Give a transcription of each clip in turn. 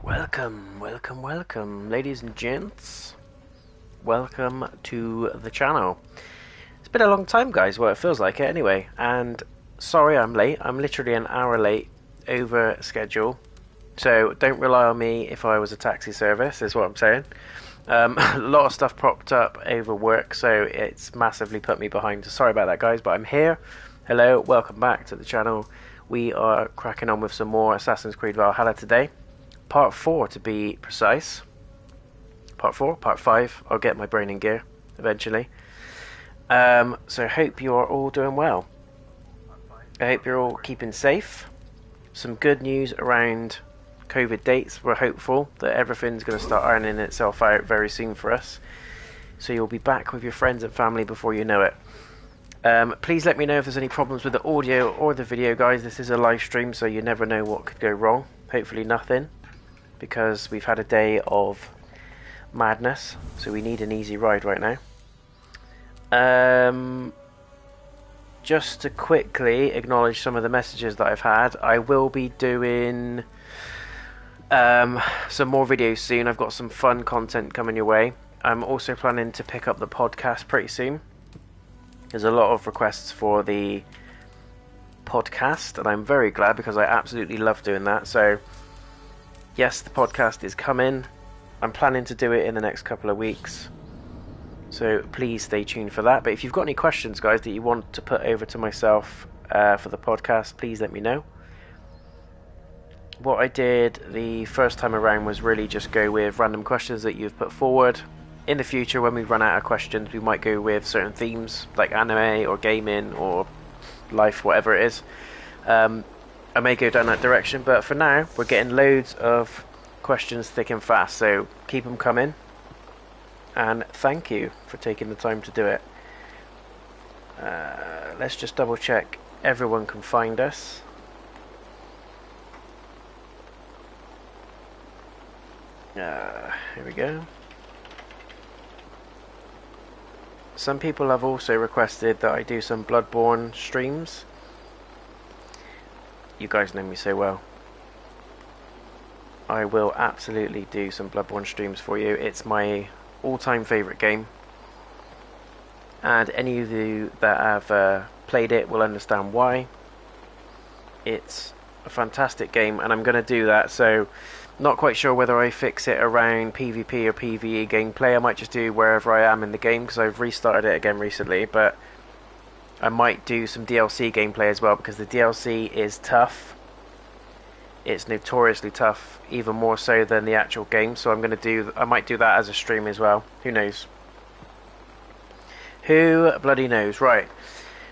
Welcome, ladies and gents. Welcome to the channel. It's been a long time, guys. Well, it feels like it anyway. And sorry I'm late. I'm literally an hour late over schedule. So don't rely on me if I was a taxi service, is what I'm saying. A lot of stuff propped up over work, so it's massively put me behind. So sorry about that, guys, but I'm here. Hello, welcome back to the channel. We are cracking on with some more Assassin's Creed Valhalla today. Part 4 to be precise. Part 5. I'll get my brain in gear eventually. So hope you are all doing well. I hope you're all keeping safe. Some good news around COVID dates. We're hopeful that everything's going to start ironing itself out very soon for us. So you'll be back with your friends and family before you know it. Please let me know if there's any problems with the audio or the video, guys. This is a live stream, so you never know what could go wrong. Hopefully nothing, because we've had a day of madness, so we need an easy ride right now. Just to quickly acknowledge some of the messages that I've had, I will be doing some more videos soon. I've got some fun content coming your way. I'm also planning to pick up the podcast pretty soon. There's a lot of requests for the podcast, and I'm very glad because I absolutely love doing that. So yes, the podcast is coming. I'm planning to do it in the next couple of weeks, so please stay tuned for that. But if you've got any questions, guys, that you want to put over to myself for the podcast, please let me know. What I did the first time around was really just go with random questions that you've put forward. In the future, when we run out of questions, we might go with certain themes like anime or gaming or life, whatever it is. I may go down that direction, but for now we're getting loads of questions thick and fast, so keep them coming, and thank you for taking the time to do it. Let's just double check everyone can find us. Here we go. Some people have also requested that I do some Bloodborne streams. You guys know me so well. I will absolutely do some Bloodborne streams for you. It's my all-time favourite game. And any of you that have played it will understand why. It's a fantastic game, and I'm going to do that. So, not quite sure whether I fix it around PvP or PvE gameplay. I might just do wherever I am in the game, because I've restarted it again recently. But I might do some DLC gameplay as well, because the DLC is tough. It's notoriously tough, even more so than the actual game. So I might do that as a stream as well. Who knows? Who bloody knows? Right.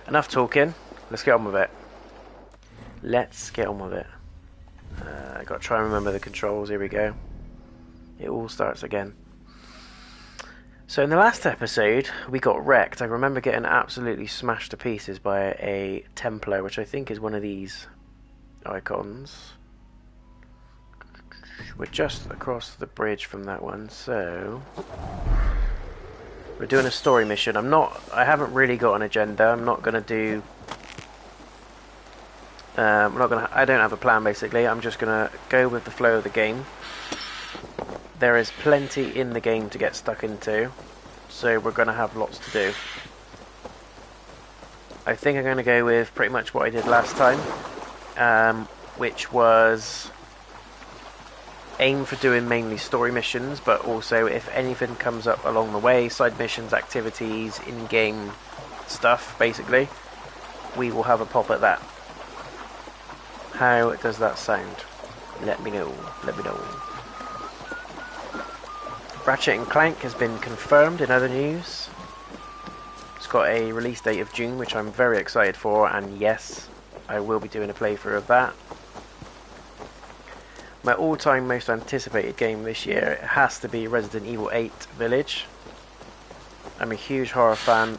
Enough talking. Let's get on with it. Let's get on with it. I got to try and remember the controls. Here we go. It all starts again. So in the last episode, we got wrecked. I remember getting absolutely smashed to pieces by a Templar, which I think is one of these icons. We're just across the bridge from that one, so we're doing a story mission. I haven't really got an agenda. I'm not going to do... I don't have a plan, basically. I'm just going to go with the flow of the game. There is plenty in the game to get stuck into, so we're going to have lots to do. I think I'm going to go with pretty much what I did last time, which was aim for doing mainly story missions, but also if anything comes up along the way, side missions, activities, in-game stuff, basically, we will have a pop at that. How does that sound? Let me know. Let me know. Ratchet and Clank has been confirmed in other news. It's got a release date of June, which I'm very excited for, and yes, I will be doing a playthrough of that. My all-time most anticipated game this year has to be Resident Evil 8 Village. I'm a huge horror fan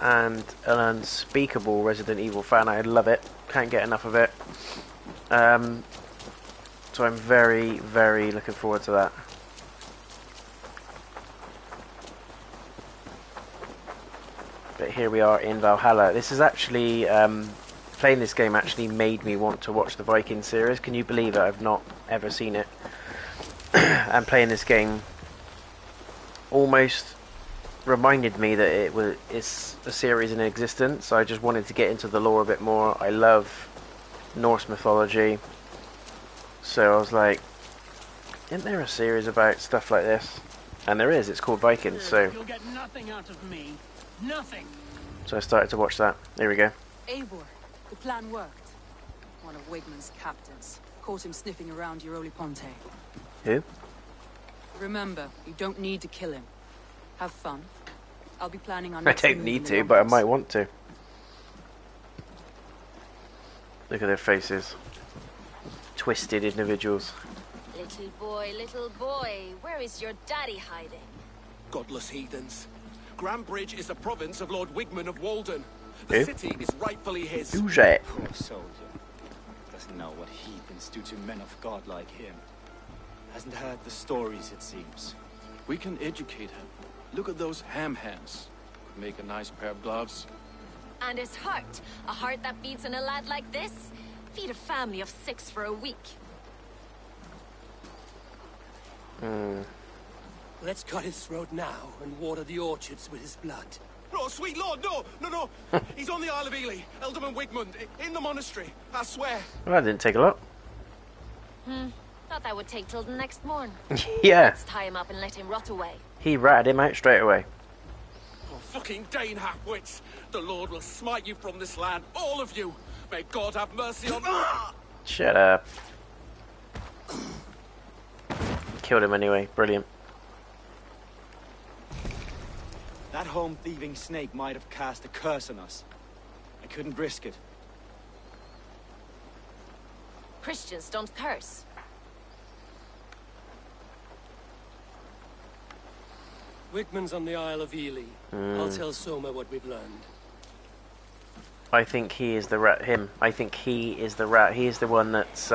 and an unspeakable Resident Evil fan. I love it. Can't get enough of it. So I'm very, very looking forward to that. But here we are in Valhalla. This is actually, playing this game actually made me want to watch the Viking series. Can you believe it? I've not ever seen it. and playing this game almost reminded me that it's a series in existence. I just wanted to get into the lore a bit more. I love Norse mythology, so I was like, isn't there a series about stuff like this? And there is. It's called Vikings. So you'll get nothing out of me. Nothing. So I started to watch that. There we go. Ivarr, the plan worked. One of Wigmund's captains caught him sniffing around Euroli Ponte. Who? Remember, you don't need to kill him. Have fun. I'll be planning on. I don't need to, but I might want to. Look at their faces. Twisted individuals. Little boy, where is your daddy hiding? Godless heathens. Grambridge is a province of Lord Wigmund of Walden. Who? The city is rightfully his. Who's that? Poor soldier. Doesn't know what heathens do to men of God like him. Hasn't heard the stories, it seems. We can educate him. Look at those ham hands. Make a nice pair of gloves. And his heart. A heart that beats in a lad like this? Feed a family of 6 for a week. Let's cut his throat now and water the orchards with his blood. No, sweet lord, no. He's on the Isle of Ely, Ealdorman Wigmund, in the monastery, I swear. Well, that didn't take a lot. Thought that would take till the next morn. Yeah. Let's tie him up and let him rot away. He ratted him out straight away. Oh, fucking Dane half-wits. The Lord will smite you from this land, all of you. May God have mercy on... Shut up. Killed him anyway. Brilliant. That home-thieving snake might have cast a curse on us. I couldn't risk it. Christians don't curse. Wigmund's on the Isle of Ely. I'll tell Soma what we've learned. I think he is the rat. Him. I think he is the rat. He is the one that's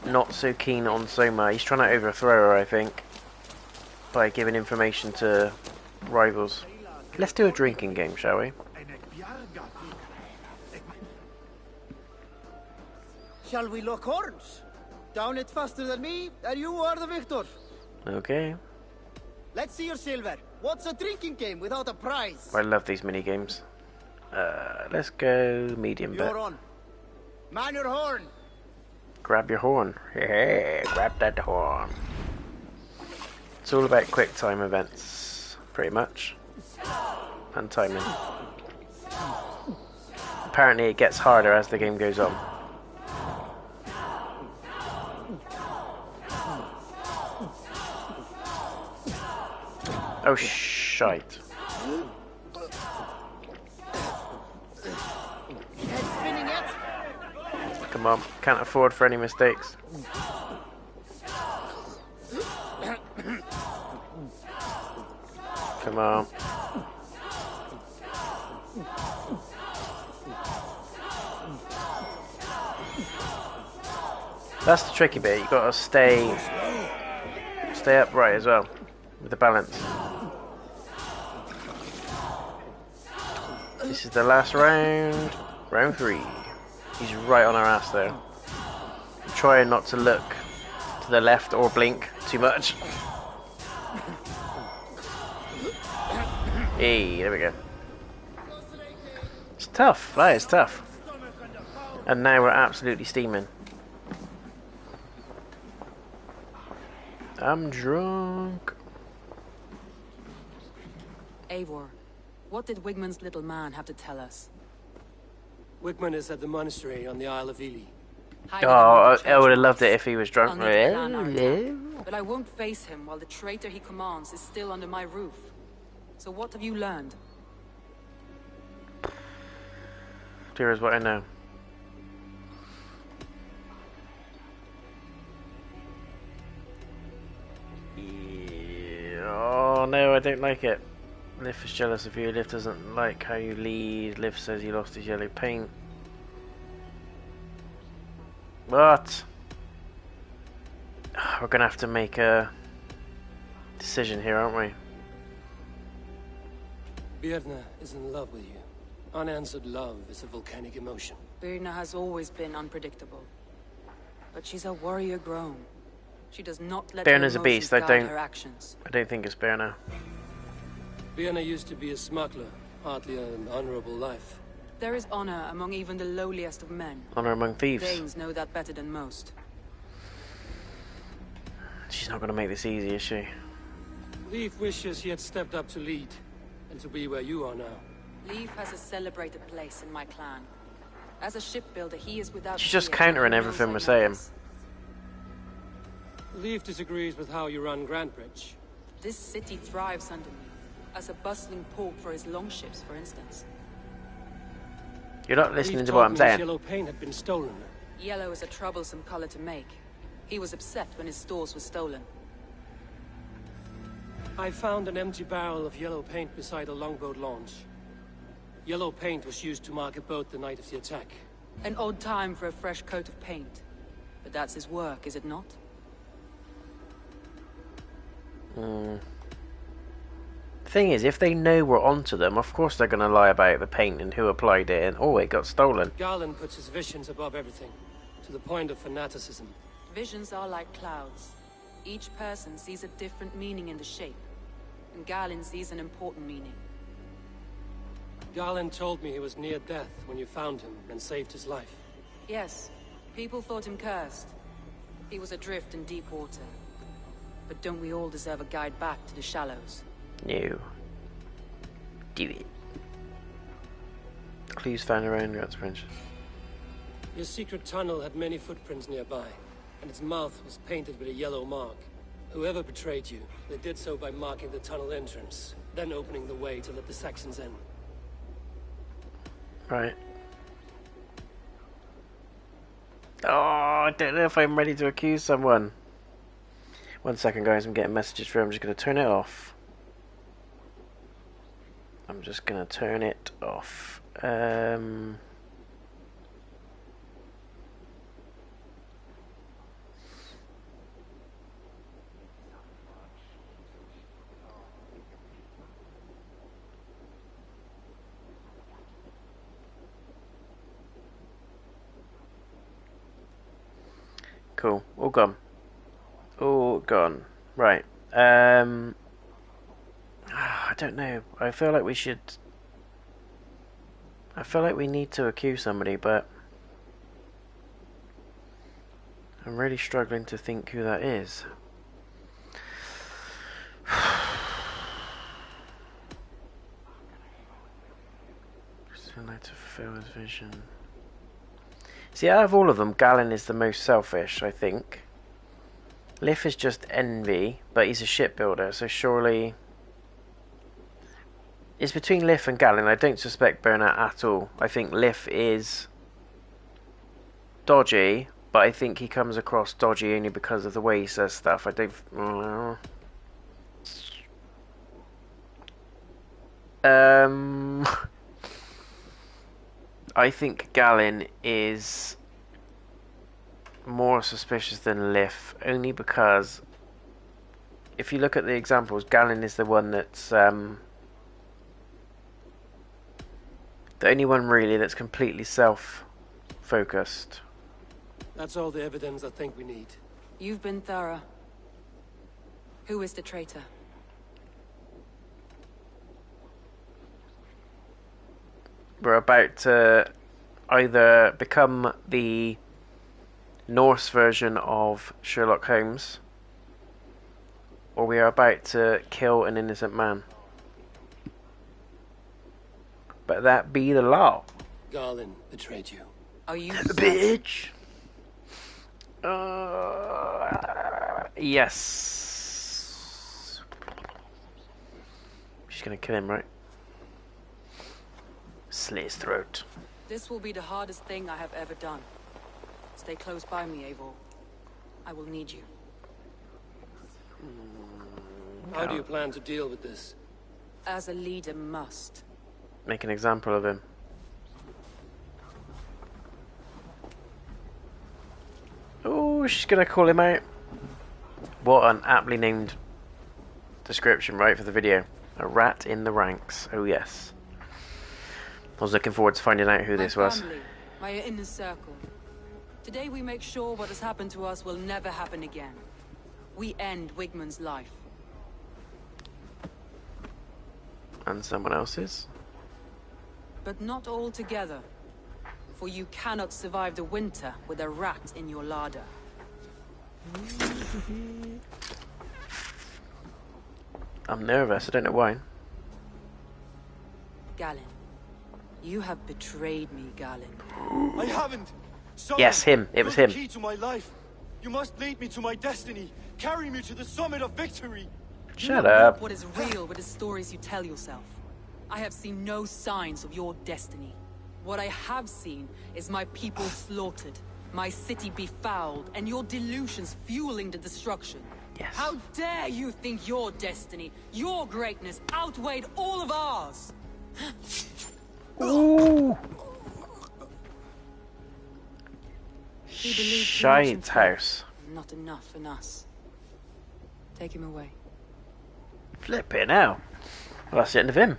not so keen on Soma. He's trying to overthrow her, I think, by giving information to rivals. Let's do a drinking game, shall we? Shall we lock horns? Down it faster than me, and you are the victor. Okay. Let's see your silver. What's a drinking game without a prize? I love these mini games. Let's go medium bet. You're on. Man your horn. Grab your horn. Yeah, grab that horn. It's all about quick time events, pretty much. And timing. Apparently it gets harder as the game goes on. Oh, shite. Head spinning yet? Come on, can't afford for any mistakes. Come on. That's the tricky bit. You gotta stay upright as well with the balance. This is the last round. Round 3. He's right on our ass there. Trying not to look to the left or blink too much. Hey, there we go. It's tough. That is tough. And now we're absolutely steaming. I'm drunk. Eivor, what did Wigmund's little man have to tell us? Wigmund is at the monastery on the Isle of Ely. Hiding Oh, among the I would have church loved it monks. if he was drunk. I'll need to plan our attack, but I won't face him while the traitor he commands is still under my roof. So what have you learned? Here is what I know. Oh no, I don't like it. Liv is jealous of you. Liv doesn't like how you lead. Liv says he lost his yellow paint. What? We're gonna have to make a decision here, aren't we? Birna is in love with you. Unanswered love is a volcanic emotion. Birna has always been unpredictable. But she's a warrior grown. She does not let Birna's her a beast. emotions guide her I actions. don't think it's Birna. Birna used to be a smuggler, hardly an honorable life. There is honor among even the lowliest of men. Honor among thieves. Danes know that better than most. She's not going to make this easy, is she? Leif wishes he had stepped up to lead, and to be where you are now. Leif has a celebrated place in my clan. As a shipbuilder, he is without She's just fear, countering and he everything knows we're I know saying. this. Leif disagrees with how you run Grantbridge. This city thrives under me. As a bustling port for his longships, for instance. You're not listening Leif to what told I'm me saying. his yellow paint had been stolen. Yellow is a troublesome color to make. He was upset when his stores were stolen. I found an empty barrel of yellow paint beside a longboat launch. Yellow paint was used to mark a boat the night of the attack. An odd time for a fresh coat of paint. But that's his work, is it not? Thing is, if they know we're onto them, of course they're going to lie about the paint and who applied it and, oh, it got stolen. Garland puts his visions above everything, to the point of fanaticism. Visions are like clouds. Each person sees a different meaning in the shape. And Galen sees an important meaning. Garland told me he was near death when you found him and saved his life. Yes, people thought him cursed. He was adrift in deep water. But don't we all deserve a guide back to the shallows? No. Do it. Clues found around Grantbridge. Your secret tunnel had many footprints nearby, and its mouth was painted with a yellow mark. Whoever betrayed you, they did so by marking the tunnel entrance, then opening the way to let the Saxons in. Right. Oh, I don't know if I'm ready to accuse someone. 1 second, guys. I'm getting messages through. I'm just going to turn it off. I'm just going to turn it off. Cool. All gone. All gone. Right. I don't know. I feel like we should... I feel like we need to accuse somebody, but... I'm really struggling to think who that is. Still like to fulfill his vision. See, out of all of them, Galen is the most selfish, I think. Lif is just envy, but he's a shipbuilder, so surely... It's between Lif and Galen. I don't suspect Birna at all. I think Lif is dodgy, but I think he comes across dodgy only because of the way he says stuff. I don't... I think Galen is more suspicious than Lif, only because if you look at the examples, Galen is the one that's the only one really that's completely self-focused. That's all the evidence I think we need. You've been thorough. Who is the traitor? We're about to either become the Norse version of Sherlock Holmes, or we are about to kill an innocent man. But that be the law. Garland betrayed you. Are you Bitch. Yes. She's gonna kill him, right? Slit his throat. This will be the hardest thing I have ever done. Stay close by me, Eivor. I will need you. How do you plan to deal with this? As a leader must. Make an example of him. Oh, she's gonna call him out. What an aptly named description, right, for the video. A rat in the ranks. Oh yes. I was looking forward to finding out who this was. Family, my inner circle. Today we make sure what has happened to us will never happen again. We end Wigmund's life. And someone else's. But not all together. For you cannot survive the winter with a rat in your larder. I'm nervous, I don't know why. Galen. You have betrayed me, Galen. I haven't! Someone, Yes, him. It was you're him. the key to my life. You must lead me to my destiny. Carry me to the summit of victory. Shut You don't up. know what is real with the stories you tell yourself. I have seen no signs of your destiny. What I have seen is my people slaughtered, my city befouled, and your delusions fueling the destruction. Yes. How dare you think your destiny, your greatness, outweighed all of ours? Ooh. He believed too much in Shite fate. house. Not enough in us. Take him away. Flipping out. Well, that's the end of him.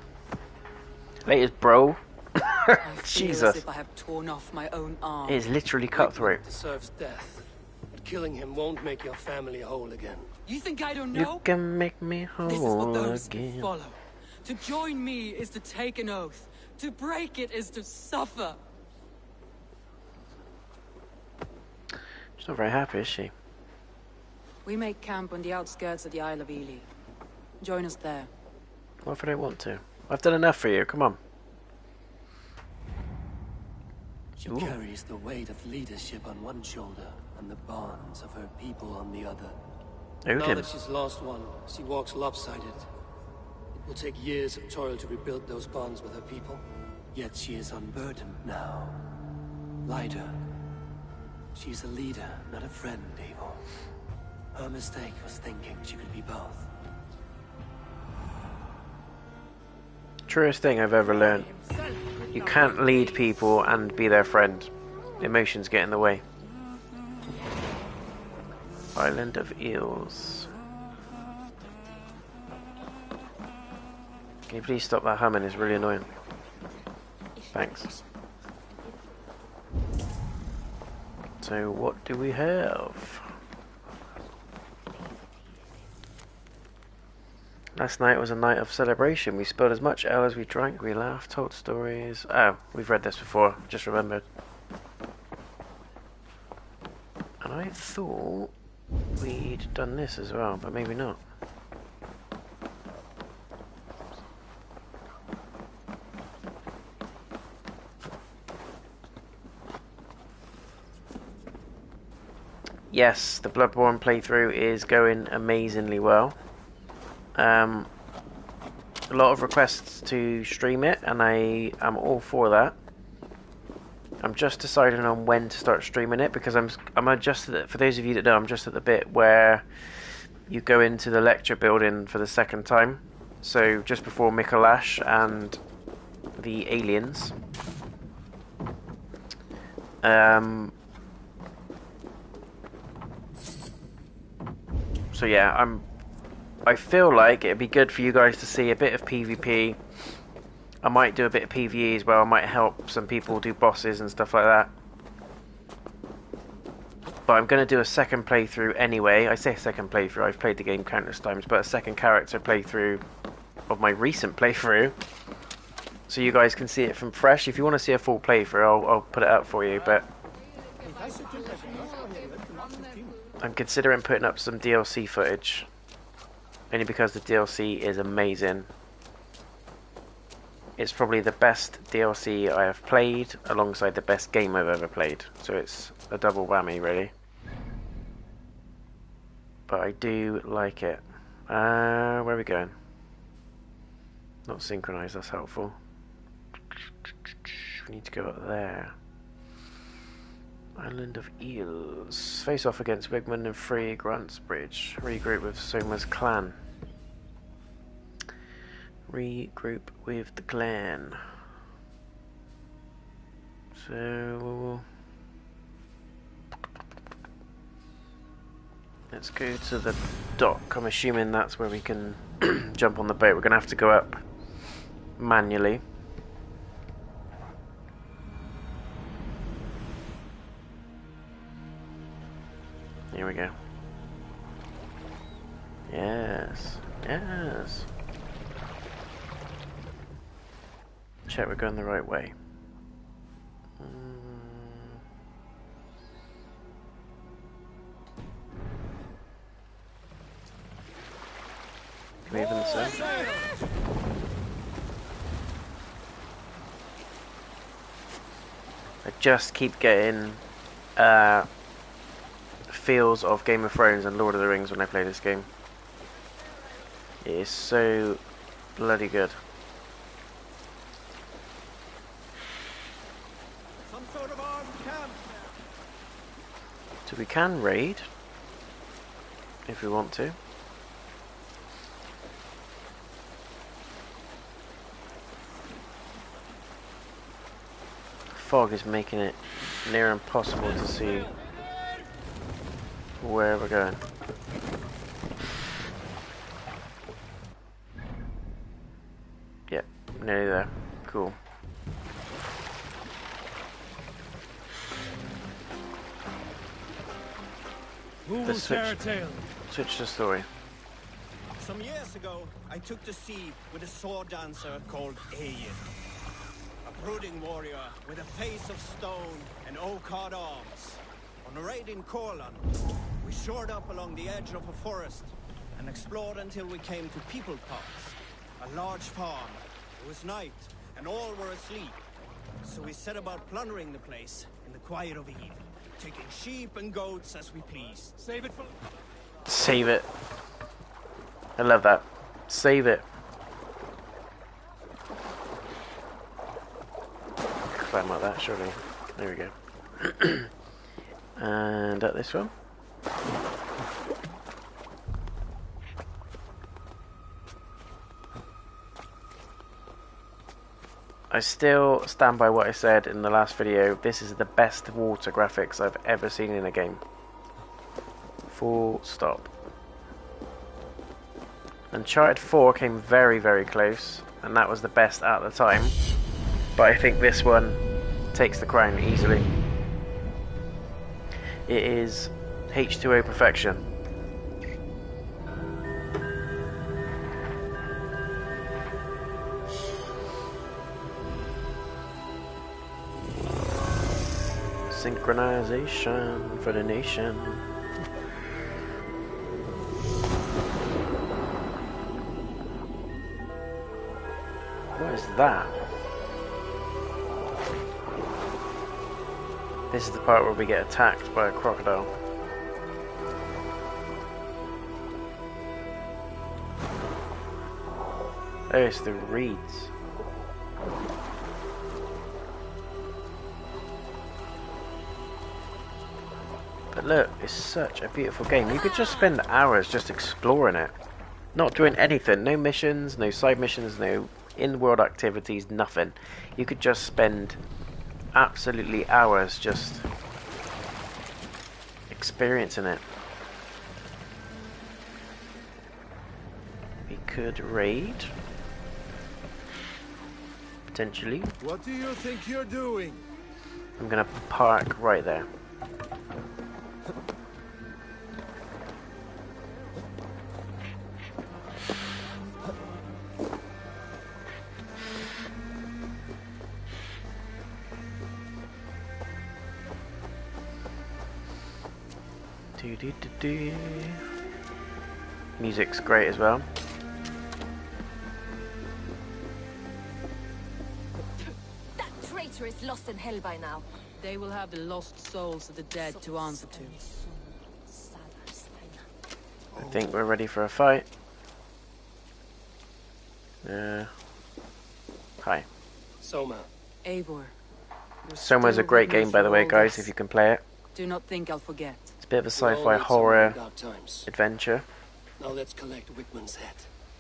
Latest bro. I feel as Jesus. if I have torn off my own arm. It is literally cutthroat. Deserves death. But killing him won't make your family whole again. You think I don't You know? can make me This is for whole those who again. follow. To join me is to take an oath. To break it is to suffer. She's not very happy, is she? We make camp on the outskirts of the Isle of Ely. Join us there. What if I don't want to? I've done enough for you, come on. She Ooh. carries the weight of leadership on one shoulder and the bonds of her people on the other. Now Odin. that she's lost one, she walks lopsided. It will take years of toil to rebuild those bonds with her people. Yet she is unburdened now. Lighter. She's a leader, not a friend, Eivor. Her mistake was thinking she could be both. Truest thing I've ever learned. You can't lead people and be their friend. Emotions get in the way. Island of Eels. Can you please stop that humming? It's really annoying. Thanks. So what do we have? Last night was a night of celebration. We spilled as much ale as we drank. We laughed, told stories. Oh, we've read this before. Just remembered. And I thought we'd done this as well, but maybe not. Yes, the Bloodborne playthrough is going amazingly well. A lot of requests to stream it, and I am all for that. I'm just deciding on when to start streaming it, because I'm just at, for those of you that know, I'm just at the bit where you go into the lecture building for the second time. So just before Mikolash and the aliens. So yeah, I feel like it'd be good for you guys to see a bit of PvP. I might do a bit of PvE as well. I might help some people do bosses and stuff like that. But I'm going to do a second playthrough anyway. I say second playthrough, I've played the game countless times, but a second character playthrough of my recent playthrough. So you guys can see it from fresh. If you want to see a full playthrough, I'll put it out for you, but I'm considering putting up some DLC footage. Only because the DLC is amazing. It's probably the best DLC I have played, alongside the best game I've ever played. So it's a double whammy, really. But I do like it. Where are we going? Not synchronized, that's helpful. We need to go up there. Island of Eels. Face off against Wigmund and free Grant's Bridge. Regroup with Soma's clan. Regroup with the clan. So let's go to the dock. I'm assuming that's where we can jump on the boat. We're gonna have to go up manually. Here we go. Yes. Yes. Check we're going the right way. Can we even say? I just keep getting feels of Game of Thrones and Lord of the Rings when I play this game. It is so bloody good. Some sort of armed camp. So we can raid if we want to. Fog is making it near impossible to see where we're going. Yep, nearly there. Cool. Let's switch the story. Some years ago, I took to sea with a sword dancer called Ivarr. A brooding warrior with a face of stone and oak-hard arms. On a raid in Corland, we shored up along the edge of a forest and explored until we came to People Parks, a large farm. It was night and all were asleep, so we set about plundering the place in the quiet of eve, taking sheep and goats as we pleased. Save it for... Save it. I love that. Save it. Climb like that, surely. There we go. And at this one. I still stand by what I said in the last video. This is the best water graphics I've ever seen in a game. Full stop. Uncharted 4 came very, very close, and that was the best at the time. But I think this one takes the crown easily. It is H2O perfection. Synchronization for the nation. What is that? This is the part where we get attacked by a crocodile. Oh, it's the reeds. But look, it's such a beautiful game. You could just spend hours just exploring it. Not doing anything. No missions, no side missions, no in-world activities, nothing. You could just spend absolutely hours just experiencing it. We could raid. Potentially. What do you think you're doing? I'm gonna park right there. Music's great as well. That traitor is lost in hell by now. They will have the lost souls of the dead to answer to. I think we're ready for a fight. Hi. Soma. Eivor. Soma's a great game, by the way, guys, if you can play it. Do not think I'll forget. It's a bit of a We all sci-fi need some horror dark times. adventure. Now let's collect Wickman's head.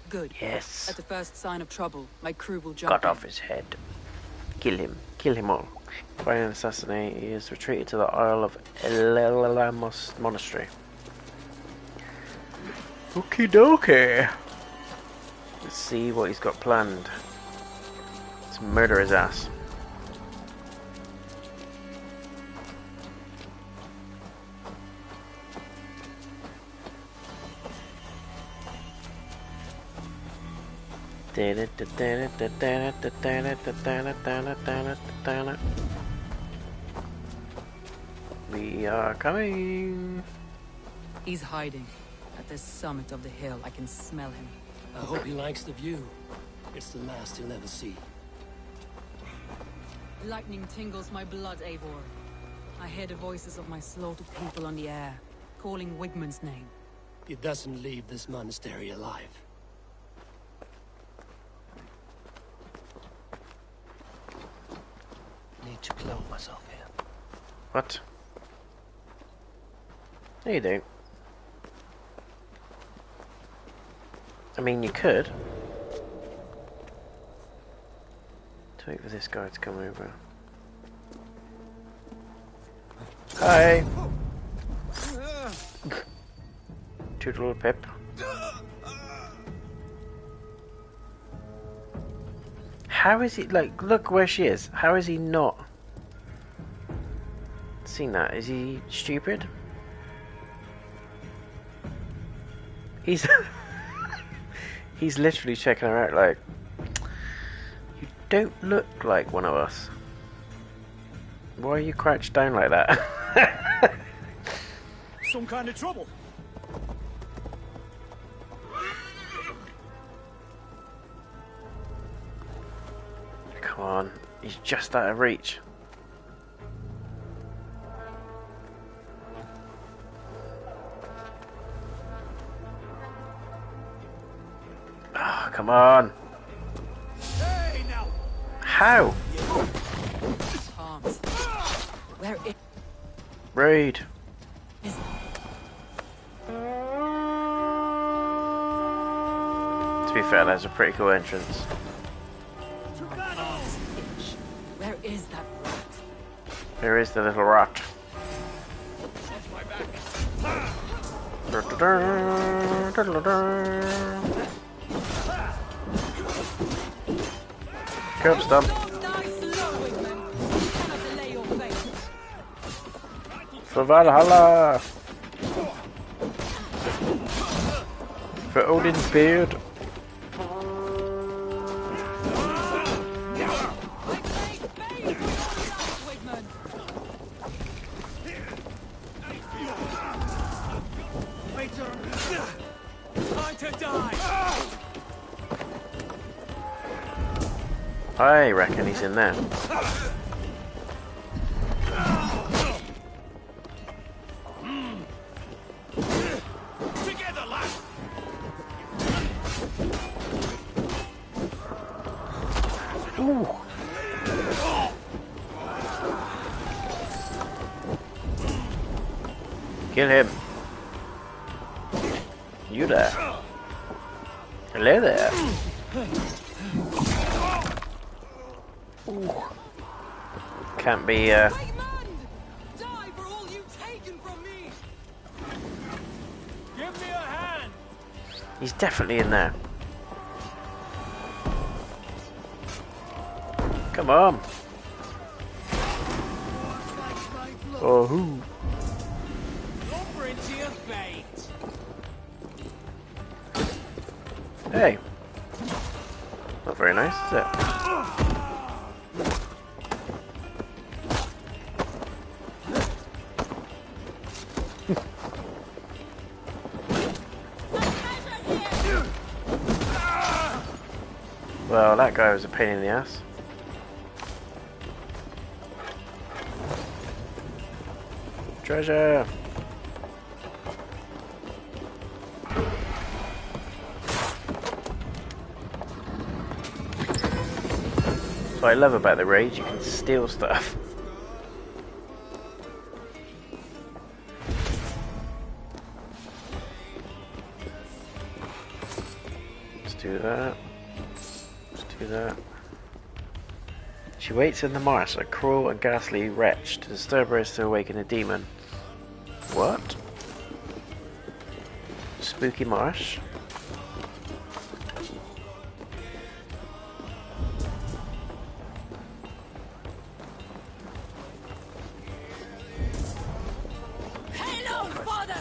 Good. Yes. At the first sign of trouble, my crew will jump Cut in. off his head. Kill him. Kill him all. Find and assassinate. He is retreated to the Isle of Monastery. Okie dokie. Let's see what he's got planned. Let's murder his ass. We are coming. He's hiding. At the summit of the hill, I can smell him. I hope he likes the view. It's the last he'll ever see. Lightning tingles my blood, Eivor. I hear the voices of my slaughtered people on the air, calling Wigmund's name. He doesn't leave this monastery alive. Need to clone myself here. What? No, you don't. I mean, you could. To wait for this guy to come over. Hi! Toodle pip. How is he, like, look where she is. How is he not seen that? Is he stupid? He's he's literally checking her out like, you don't look like one of us. Why are you crouched down like that? Some kind of trouble. Come on, he's just out of reach. Oh, come on. Hey, now. How? Can't. Where is... Raid. To be fair, that's a pretty cool entrance. Where is that rat? There is the little rat. Curb stomp. For Valhalla! For Odin's beard. I reckon he's in there. Together, lad. Ooh. Kill him. You there. Hello there. Ooh. Can't be, Die for all you've taken from me. Give me a hand. He's definitely in there. Come on. Oh, who? Lumber into your fate. Hey. Not very nice, is it? Well, that guy was a pain in the ass. Treasure! What I love about the raids, you can steal stuff. Let's do that. Do that. She waits in the marsh, a cruel and ghastly wretch, to disturb her is to awaken a demon. What? Spooky marsh? Hello, father!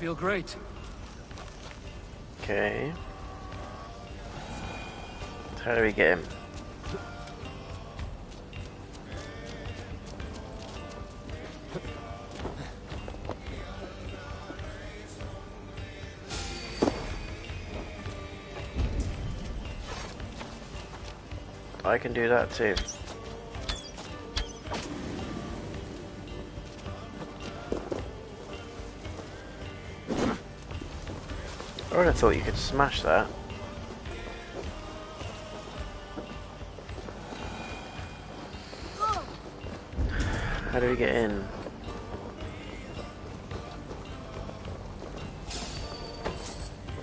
feel great. Okay. How do we get him? I can do that too. I would have thought you could smash that. How do we get in?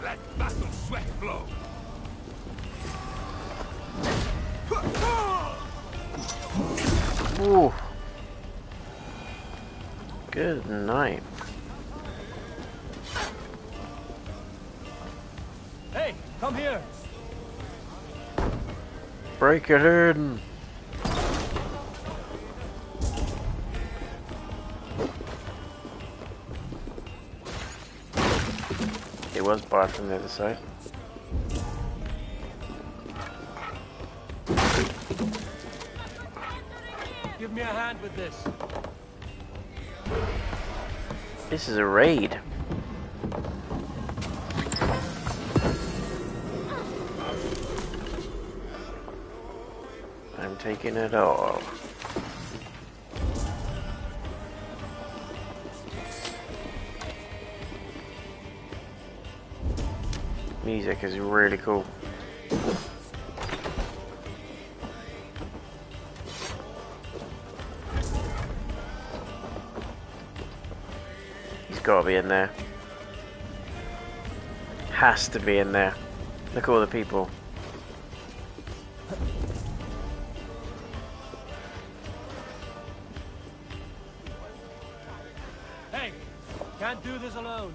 Let battle sweat flow. Ooh. Good night. Hey, come here. Break it in. It was barred from the other side. Give me a hand with this. This is a raid. I'm taking it all. Music is really cool. He's got to be in there. Has to be in there. Look at all the people. Hey, can't do this alone.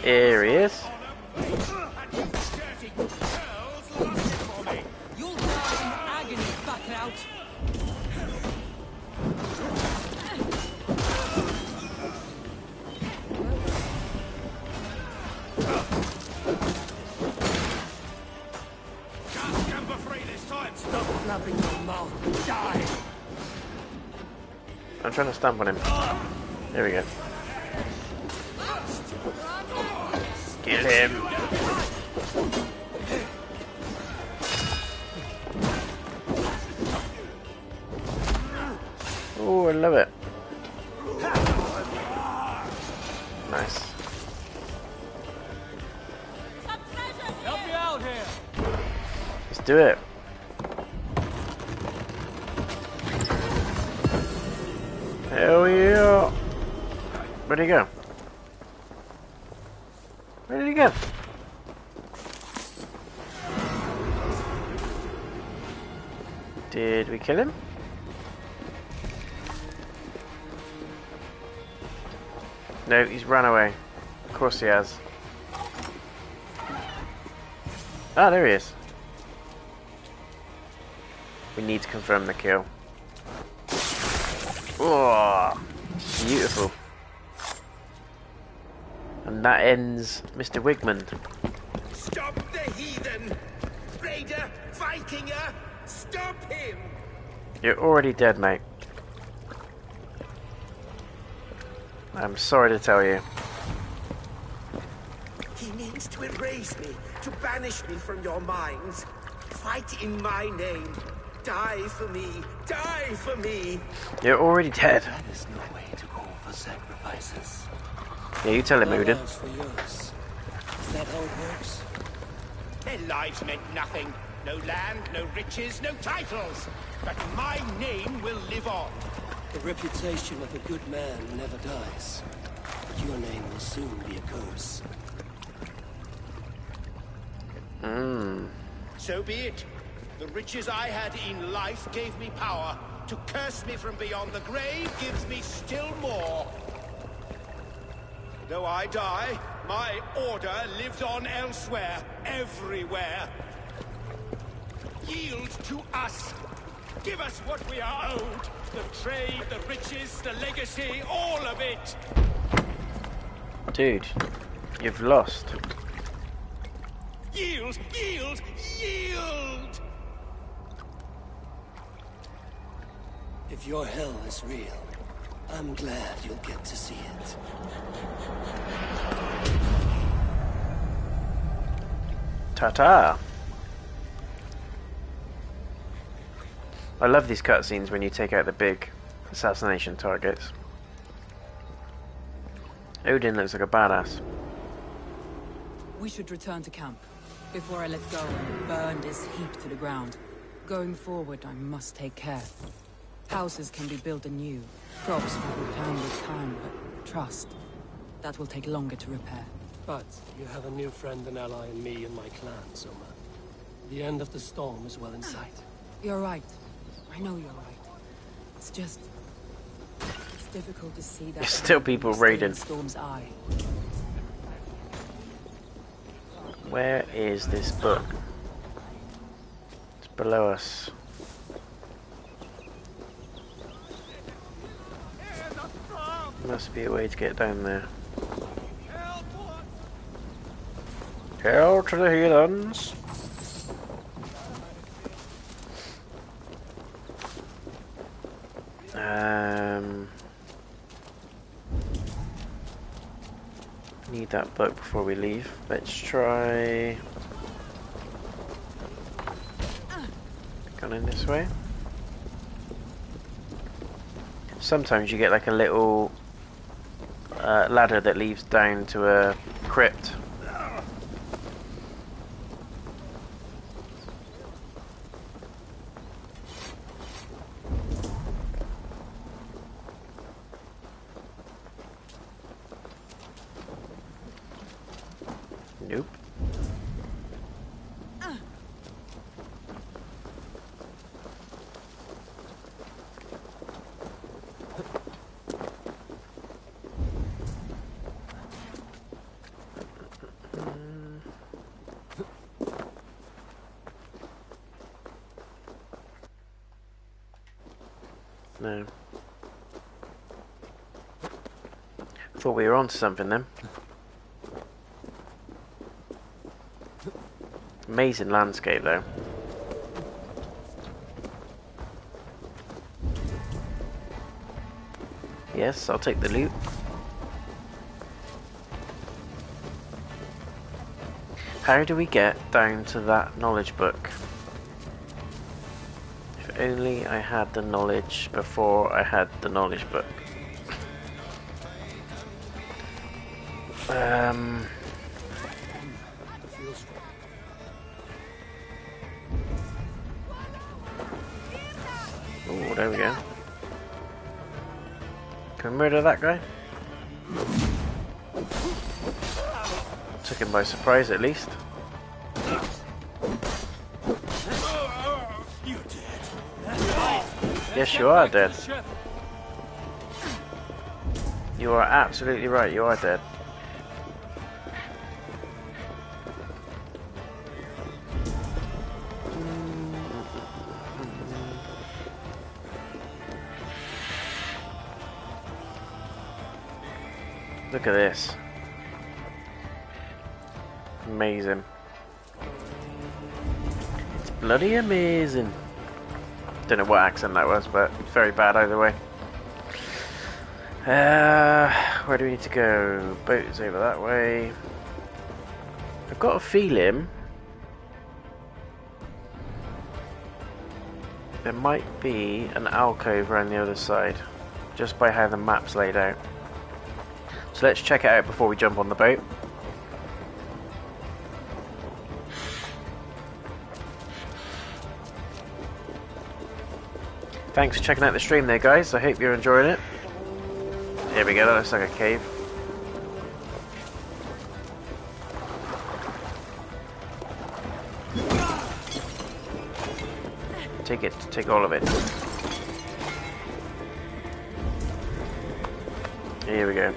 Here he is. You'll die in agony, back out. Can't scamper free this time. Stop flapping your mouth. Die. I'm trying to stamp on him. There we go. Kill him. Oh, I love it. Nice. Help me out here. Let's do it. Hell yeah. Where'd he go? Where did he go? Did we kill him? No, he's run away. Of course he has. Ah, there he is. We need to confirm the kill. Oh, beautiful. And that ends Mr. Wigmund. Stop the heathen! Reda, Vikinger, stop him! You're already dead, mate. I'm sorry to tell you. He means to erase me, to banish me from your minds. Fight in my name. Die for me. Die for me. You're already dead. That is no way to call for sacrifices. Yeah, you tell him, Odin. Lives for yours. Is that how it works? Their lives meant nothing. No land, no riches, no titles. But my name will live on. The reputation of a good man never dies. But your name will soon be a curse. So be it. The riches I had in life gave me power. To curse me from beyond the grave gives me still more. Though I die, my order lives on elsewhere, everywhere. Yield to us. Give us what we are owed. The trade, the riches, the legacy, all of it. Dude, you've lost. Yield! Yield! Yield! If your hell is real, I'm glad you'll get to see it. Ta-ta! I love these cutscenes when you take out the big assassination targets. Odin looks like a badass. We should return to camp before I let go and burn this heap to the ground. Going forward, I must take care. Houses can be built anew. Crops will be planted with time, but trust. That will take longer to repair. But you have a new friend and ally in me and my clan, Soma. The end of the storm is well in sight. You're right. I know you're right. It's just... it's difficult to see that... There's still people raiding. Storm's eye. Where is this book? It's below us. Must be a way to get down there. Hail to the heathens! Need that book before we leave. Let's try going in this way. Sometimes you get like a little ladder that leads down to a crypt. Nope. No. Thought we were onto something then. Amazing landscape though. Yes, I'll take the loot. How do we get down to that knowledge book? If only I had the knowledge before I had the knowledge book. Oh, there we go. Can we murder that guy? Took him by surprise at least. Yes, you are dead. You are absolutely right, you are dead. Look at this. Amazing. It's bloody amazing. Don't know what accent that was, but it's very bad either way. Where do we need to go? Boat is over that way. I've got a feeling there might be an alcove around the other side, just by how the map's laid out. So let's check it out before we jump on the boat. Thanks for checking out the stream there, guys. I hope you're enjoying it. Here we go, that looks like a cave. Take it, take all of it. Here we go.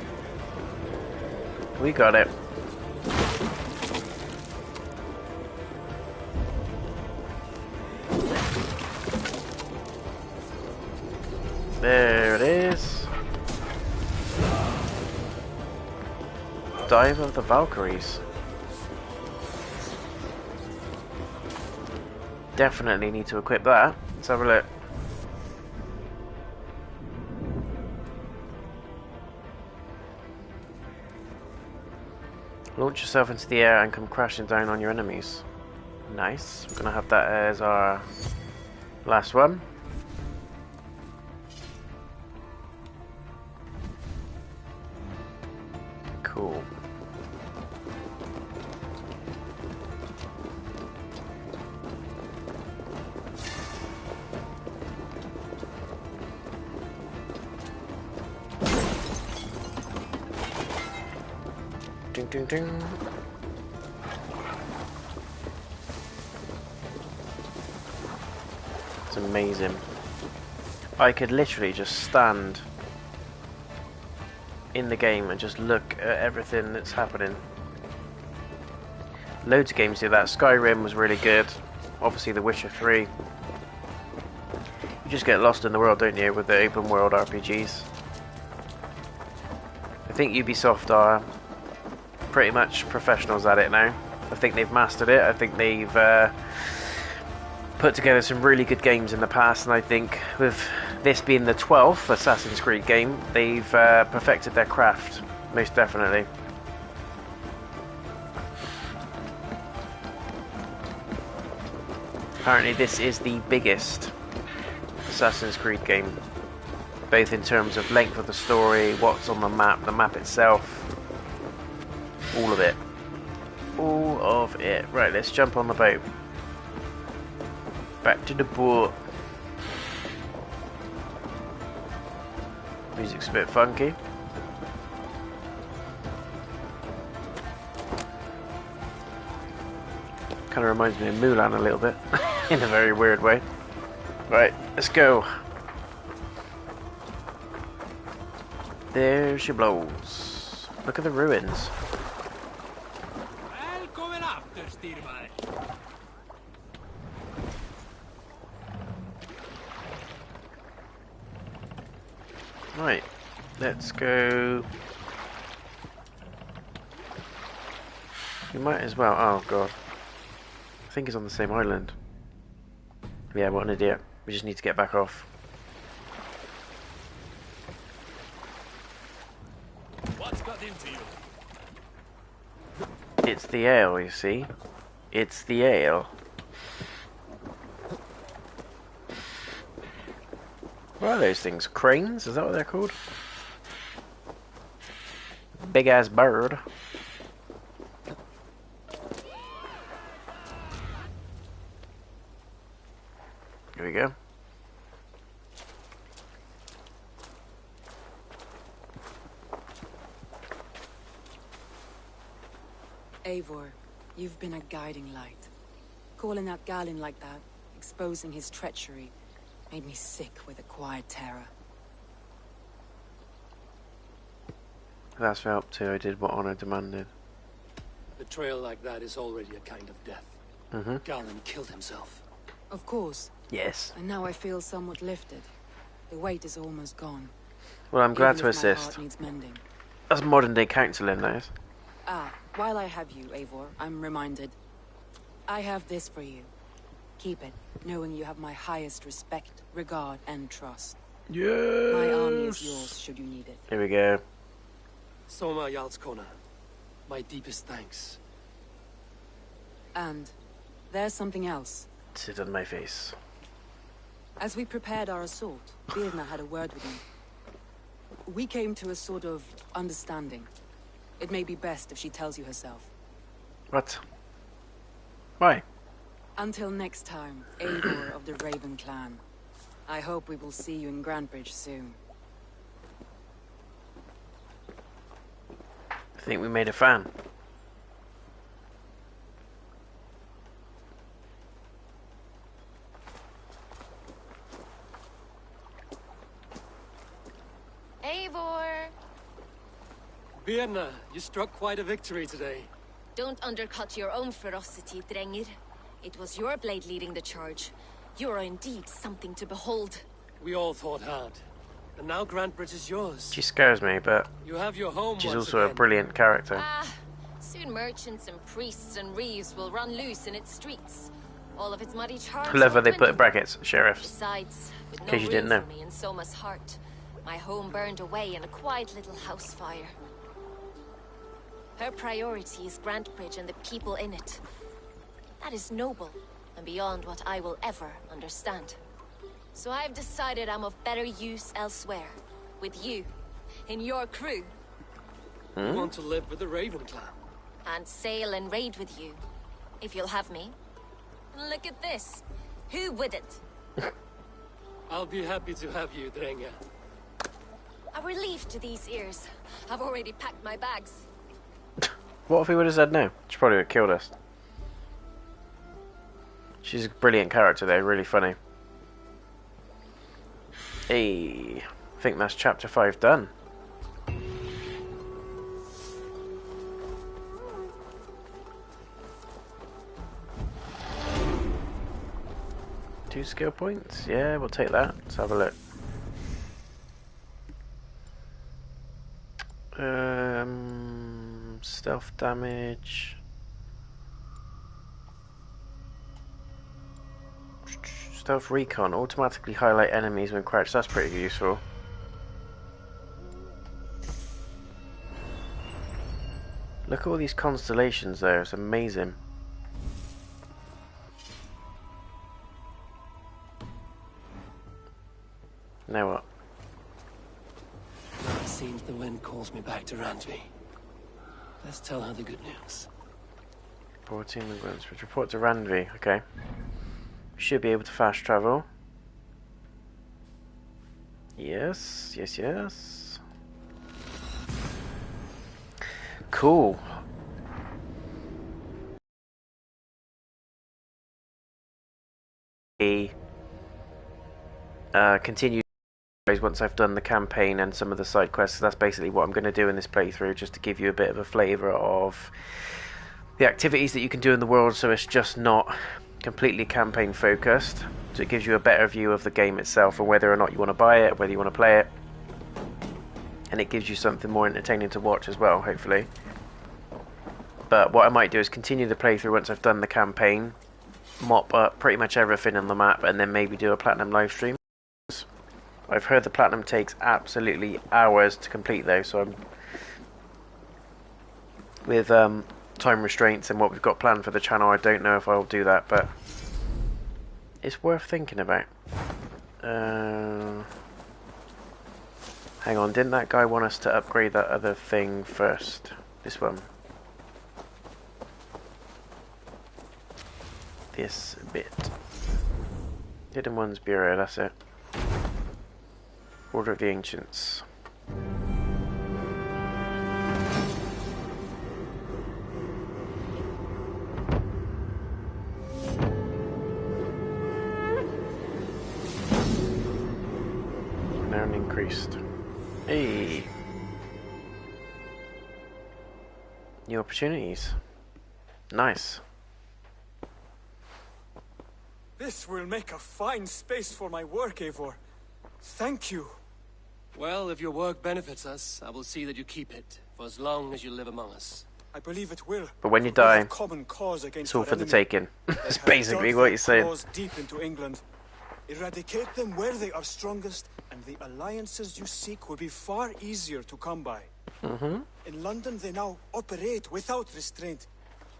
We got it. Dive of the Valkyries. Definitely need to equip that. Let's have a look. Launch yourself into the air and come crashing down on your enemies. Nice. We're going to have that as our last one. Cool. Ding ding ding. It's amazing. I could literally just stand in the game and just look at everything that's happening. Loads of games do that. Skyrim was really good. Obviously The Witcher 3. You just get lost in the world, don't you, with the open world RPGs. I think Ubisoft are pretty much professionals at it now. I think they've mastered it. I think they've put together some really good games in the past, and I think with this being the 12th Assassin's Creed game, they've perfected their craft, most definitely. Apparently this is the biggest Assassin's Creed game, both in terms of length of the story, what's on the map itself, all of it. All of it. Right, let's jump on the boat. Back to the boat. Music's a bit funky. Kind of reminds me of Mulan a little bit, in a very weird way. Right, let's go. There she blows. Look at the ruins. Right, let's go. You might as well. Oh god, I think it's on the same island. Yeah, what an idiot. We just need to get back off. What's got into you? It's the ale, you see. It's the ale. What are those things? Cranes? Is that what they're called? Big ass bird. Here we go. Eivor, you've been a guiding light. Calling out Galin like that, exposing his treachery, made me sick with a quiet terror. That's for help too. I did what honor demanded. Betrayal like that is already a kind of death. Galin killed himself. Of course. Yes. And now I feel somewhat lifted. The weight is almost gone. Well, I'm glad Even to if my assist. heart needs mending. That's modern day counselling, that is. Ah, while I have you, Eivor, I'm reminded. I have this for you. Keep it, knowing you have my highest respect, regard, and trust. Yes. My army is yours, should you need it. Here we go. Soma Yalskona. My deepest thanks. And there's something else. Sit on my face. As we prepared our assault, Birna had a word with me. We came to a sort of understanding. It may be best if she tells you herself. What? Why? Until next time, Eivor of the Raven clan. I hope we will see you in Grantbridge soon. I think we made a fan. Eivor! Birna, you struck quite a victory today. Don't undercut your own ferocity, Drengir. It was your blade leading the charge. You are indeed something to behold. We all fought hard. And now Grantbridge is yours. She scares me, but You have your home she's once also a again. brilliant character. Soon merchants and priests and reeves will run loose in its streets. All of its muddy charms. I love how will they put in dwindle. brackets, sheriffs. Besides, with In no case you room didn't know. for me in Soma's heart, my home burned away in a quiet little house fire. Her priority is Grantbridge and the people in it. That is noble and beyond what I will ever understand. So I've decided I'm of better use elsewhere, with you, in your crew, You want to live with the Raven clan? and sail and raid with you, if you'll have me. Look at this. Who wouldn't? I'll be happy to have you, Drenga. A relief to these ears. I've already packed my bags. What if he would have said no? She probably would have killed us. She's a brilliant character though, really funny. Hey, I think that's chapter 5 done. Two skill points? Yeah, we'll take that. Let's have a look. Stealth damage. Stealth recon. Automatically highlight enemies when crouched. That's pretty useful. Look at all these constellations there. It's amazing. Now what? It seems the wind calls me back to Randvi. Let's tell her the good news. Reporting the grounds. Report to Randvi. Okay. Should be able to fast travel. Yes, yes, yes. Cool. Continue once I've done the campaign and some of the side quests. So that's basically what I'm going to do in this playthrough, just to give you a bit of a flavour of the activities that you can do in the world, so it's just not completely campaign focused. So it gives you a better view of the game itself and whether or not you want to buy it, whether you want to play it, and it gives you something more entertaining to watch as well, hopefully. But what I might do is continue the playthrough once I've done the campaign, mop up pretty much everything on the map, and then maybe do a platinum live stream. I've heard the platinum takes absolutely hours to complete though, so I'm with time restraints and what we've got planned for the channel, I don't know if I'll do that, but it's worth thinking about. Hang on, didn't that guy want us to upgrade that other thing first? This one. This bit. Hidden Ones Bureau, that's it. Order of the Ancients. Now increased. Hey! New opportunities. Nice. This will make a fine space for my work, Eivor. Thank you. Well, if your work benefits us, I will see that you keep it, for as long as you live among us. I believe it will. But when you We die, have common cause against it's all our for the enemy. taking. They That's have basically dug what their you're saying. claws deep into England. Eradicate them where they are strongest, and the alliances you seek will be far easier to come by. In London, they now operate without restraint.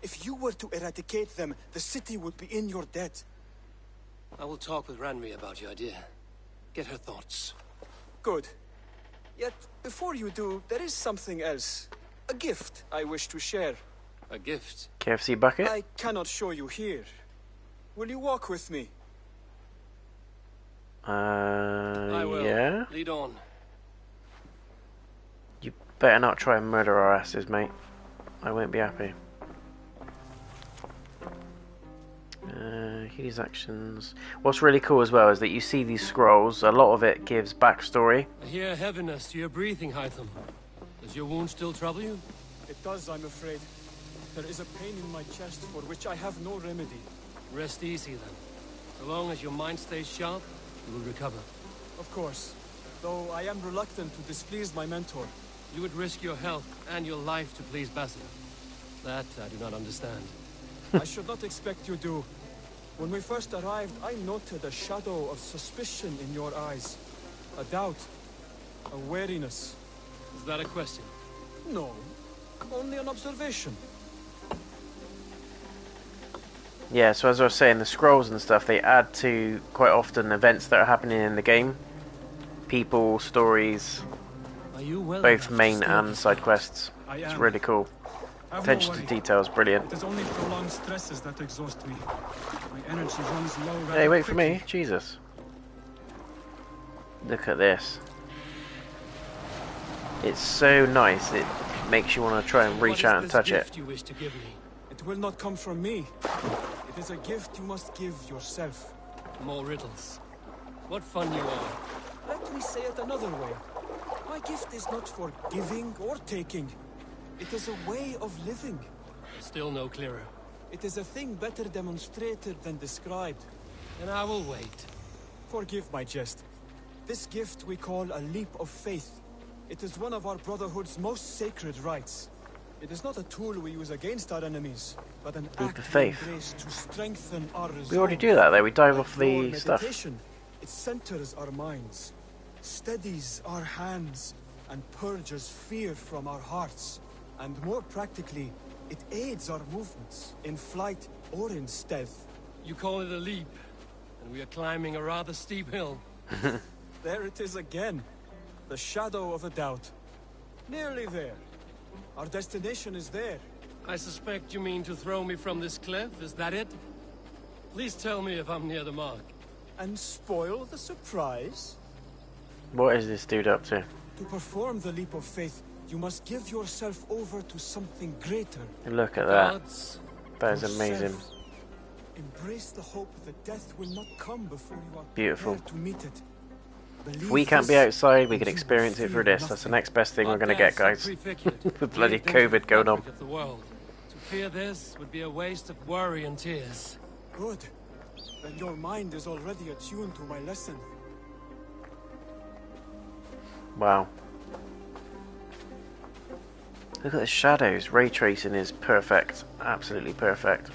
If you were to eradicate them, the city would be in your debt. I will talk with Randvi about your idea. Get her thoughts. Good. Yet, before you do, there is something else. A gift I wish to share. A gift? KFC bucket? I cannot show you here. Will you walk with me? I will. Yeah? Lead on. You better not try and murder our asses, mate. I won't be happy. These actions. What's really cool as well is that you see these scrolls. A lot of it gives backstory. I hear heaviness to your breathing, Hytham. Does your wound still trouble you? It does, I'm afraid. There is a pain in my chest for which I have no remedy. Rest easy then. So long as your mind stays sharp, you will recover. Of course. though I am reluctant to displease my mentor. You would risk your health and your life to please Basil. That I do not understand. I should not expect you do. When we first arrived, I noted a shadow of suspicion in your eyes. A doubt. A wariness. Is that a question? No. Only an observation. Yeah, so as I was saying, the scrolls and stuff, they add to, quite often, events that are happening in the game. People, stories, both main and side quests. It's really cool. Attention to detail is brilliant. It is only prolonged stresses that exhaust me. My energy runs low. Hey, wait for me. Jesus. Look at this. It's so nice, it makes you want to try and reach out and touch it. You wish to give me? It will not come from me. It is a gift you must give yourself. More riddles. What fun you are. Let me say it another way. My gift is not for giving or taking. It is a way of living. Still no clearer. It is a thing better demonstrated than described. And I will wait. Forgive my jest. This gift we call a leap of faith. It is one of our Brotherhood's most sacred rites. It is not a tool we use against our enemies, but an act of grace to strengthen our resolve. We already do that though, we dive off the stuff. It centers our minds, steadies our hands, and purges fear from our hearts. And more practically, it aids our movements, in flight or in stealth. You call it a leap, and we are climbing a rather steep hill. There it is again. The shadow of a doubt. Nearly there. Our destination is there. I suspect you mean to throw me from this cliff, is that it? Please tell me if I'm near the mark. And spoil the surprise? What is this dude up to? To perform the leap of faith, you must give yourself over to something greater. Look at that. That is amazing. Embrace the hope that death will not come before you are beautiful. prepared to meet it. If we can't be outside, we can experience it through this. That's the next best thing we're going to get, guys. With bloody COVID going on. To fear this would be a waste of worry and tears. Good. Then your mind is already attuned to my lesson. Wow. Look at the shadows. Ray tracing is perfect. Absolutely perfect.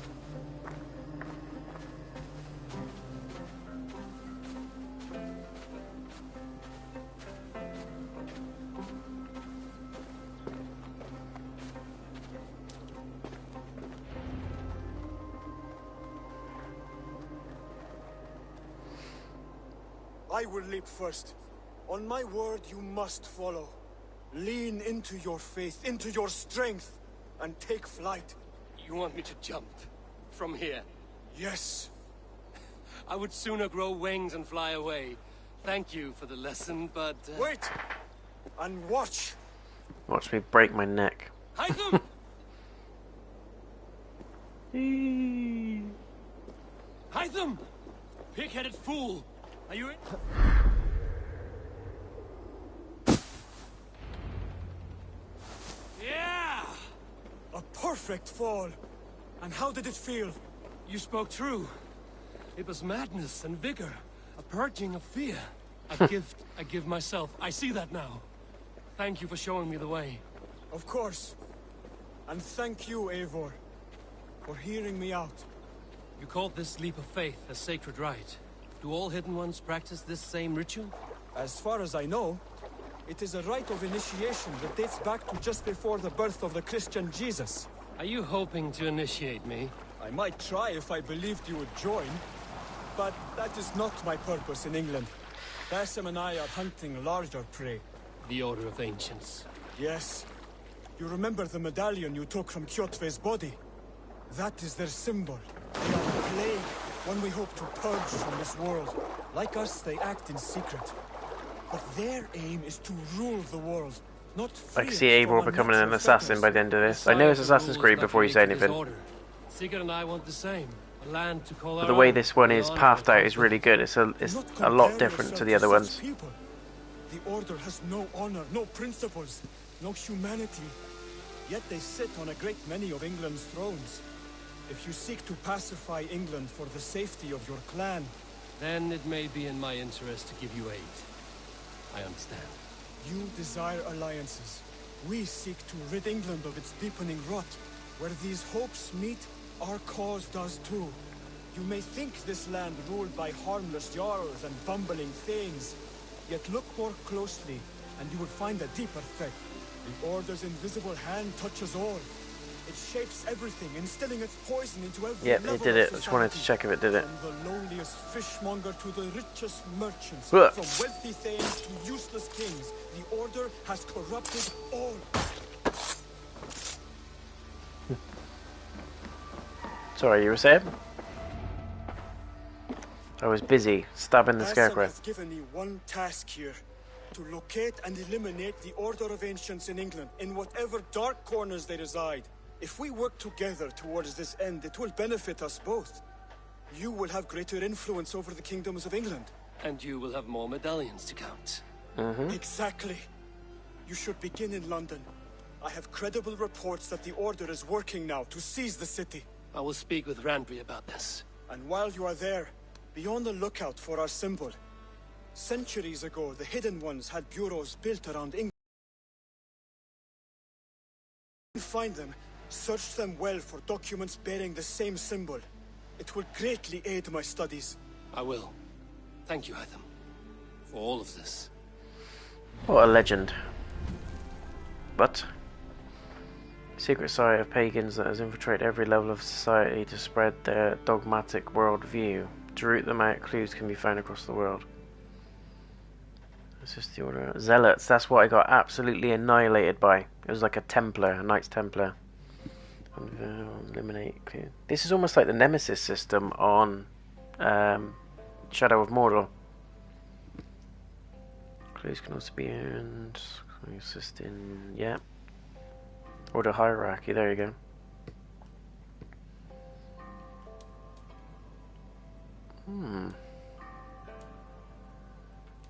I will leap first. On my word, you must follow. Lean into your faith, into your strength, and take flight. You want me to jump? From here? Yes. I would sooner grow wings and fly away. Thank you for the lesson, but... Wait! And watch! Watch me break my neck. Hide them! Hide them! Pig-headed fool! Are you in? Yeah! A perfect fall! And how did it feel? You spoke true. It was madness and vigor. A purging of fear. A gift I give myself. I see that now. Thank you for showing me the way. Of course. And thank you, Eivor, for hearing me out. You called this leap of faith a sacred rite. Do all Hidden Ones practice this same ritual? As far as I know, it is a rite of initiation that dates back to just before the birth of the Christian Jesus. Are you hoping to initiate me? I might try if I believed you would join, but that is not my purpose in England. Basim and I are hunting larger prey. The Order of Ancients. Yes. You remember the medallion you took from Kjotve's body? That is their symbol. They are the plague, one we hope to purge from this world. Like us, they act in secret. But their aim is to rule the world, not I can see Eivor becoming an assassin by the end of this. I know it's Assassin's Creed before you say anything. Sigurd and I want the same. A land to call but the way this one is pathed out is really good. It's a lot different to the other ones. The Order has no honor, no principles, no humanity. Yet they sit on a great many of England's thrones. If you seek to pacify England for the safety of your clan, then it may be in my interest to give you aid. I understand. You desire alliances. We seek to rid England of its deepening rot. Where these hopes meet, our cause does too. You may think this land ruled by harmless jarls and bumbling thanes. Yet look more closely, and you will find a deeper threat. The Order's invisible hand touches all. It shapes everything, instilling its poison into every level it did it. of I just wanted to check if it did it. From the lowliest fishmonger to the richest merchants, Ugh. from wealthy thanes to useless kings, the Order has corrupted all. Sorry, you were saying? I was busy stabbing the scarecrow. Has given me one task here. To locate and eliminate the Order of Ancients in England, in whatever dark corners they reside. If we work together towards this end, it will benefit us both. You will have greater influence over the kingdoms of England. And you will have more medallions to count. Exactly. You should begin in London. I have credible reports that the Order is working now to seize the city. I will speak with Randry about this. And while you are there, be on the lookout for our symbol. Centuries ago, the Hidden Ones had bureaus built around England. Find them, search them well for documents bearing the same symbol. It will greatly aid my studies. I will. Thank you, Hytham, for all of this. What a legend. But secret society of pagans that has infiltrated every level of society to spread their dogmatic worldview. To root them out, clues can be found across the world. This is the Order. Zealots, that's what I got absolutely annihilated by. It was like a Templar, a Knights Templar. Eliminate. This is almost like the Nemesis system on Shadow of Mordor. Clues can also be earned. Assist in. Yeah. Order hierarchy, there you go.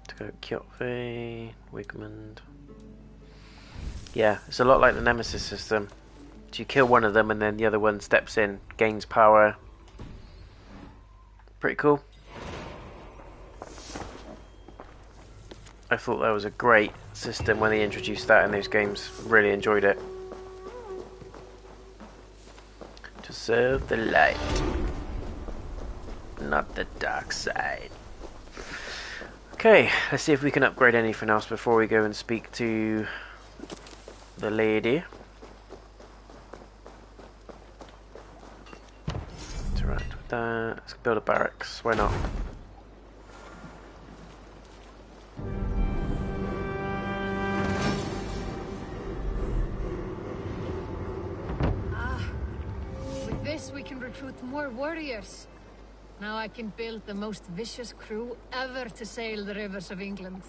To go Kjotve, Wigmund. Yeah, it's a lot like the Nemesis system. So you kill one of them and then the other one steps in, gains power. Pretty cool. I thought that was a great system when they introduced that in those games. Really enjoyed it. To serve the light, not the dark side. Okay, let's see if we can upgrade anything else before we go and speak to the lady. Interact with that. Let's build a barracks. Why not? With this, we can recruit more warriors. Now I can build the most vicious crew ever to sail the rivers of England.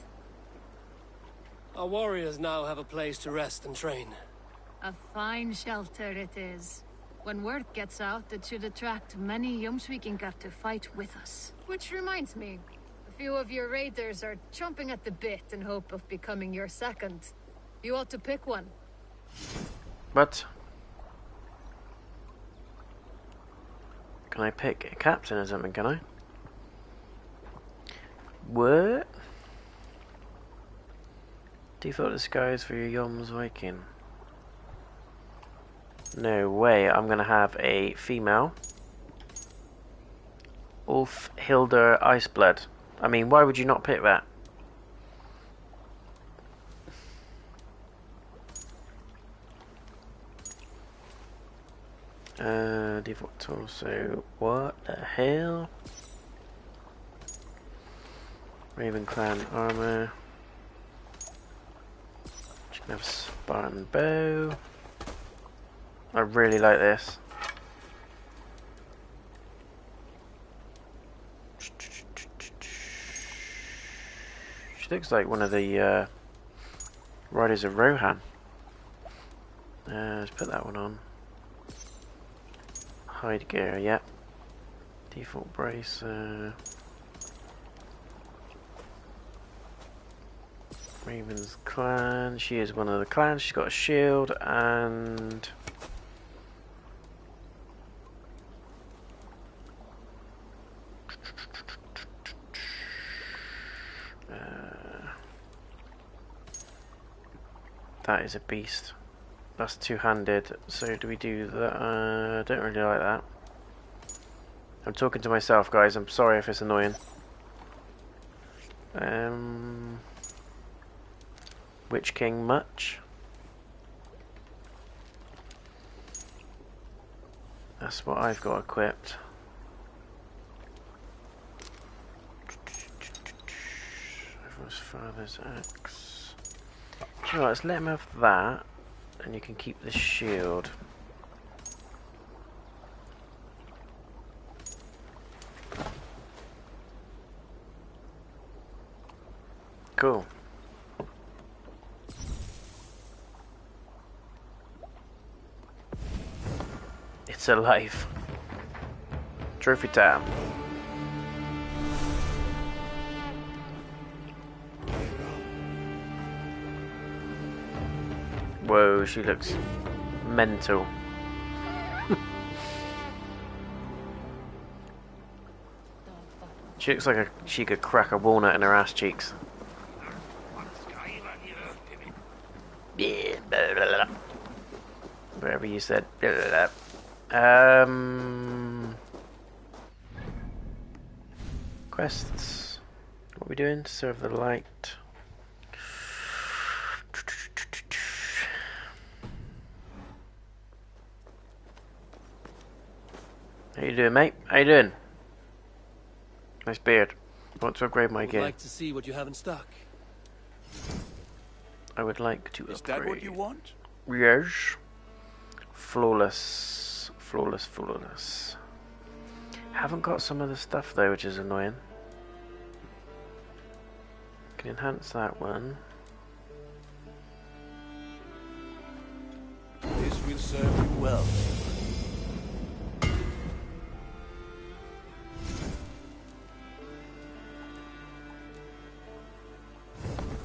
Our warriors now have a place to rest and train. A fine shelter it is. When word gets out, it should attract many Jomsvikingar to fight with us. Which reminds me, a few of your raiders are chomping at the bit in hope of becoming your second. You ought to pick one. But can I pick a captain or something, can I? What? Default disguise for your Yoms Viking. No way, I'm gonna have a female. Ulf Hilder Iceblood. I mean, why would you not pick that? Default torso. What the hell? Raven Clan armor. She can have Spartan bow. I really like this. She looks like one of the Riders of Rohan. Let's put that one on. Hide gear, yep. Default brace. Raven's clan. She is one of the clans. She's got a shield and That is a beast. That's two-handed. So do we do that? I don't really like that. I'm talking to myself, guys. I'm sorry if it's annoying. Witch King much? That's what I've got equipped. Everyone's father's axe. Do you know what, let's let him have that, and you can keep the shield. Cool. It's alive. Trophy time. Whoa, she looks mental. She looks like she could crack a walnut in her ass cheeks. Whatever you said. Quests. What are we doing? Serve the light. How you doing, mate? How you doing? Nice beard. I want to upgrade my gear. I'd like to see what you have in stock. I would like to upgrade. Is that what you want? Yes. Flawless. Flawless, flawless. Haven't got some of the stuff though, which is annoying. Can enhance that one. This will serve you well.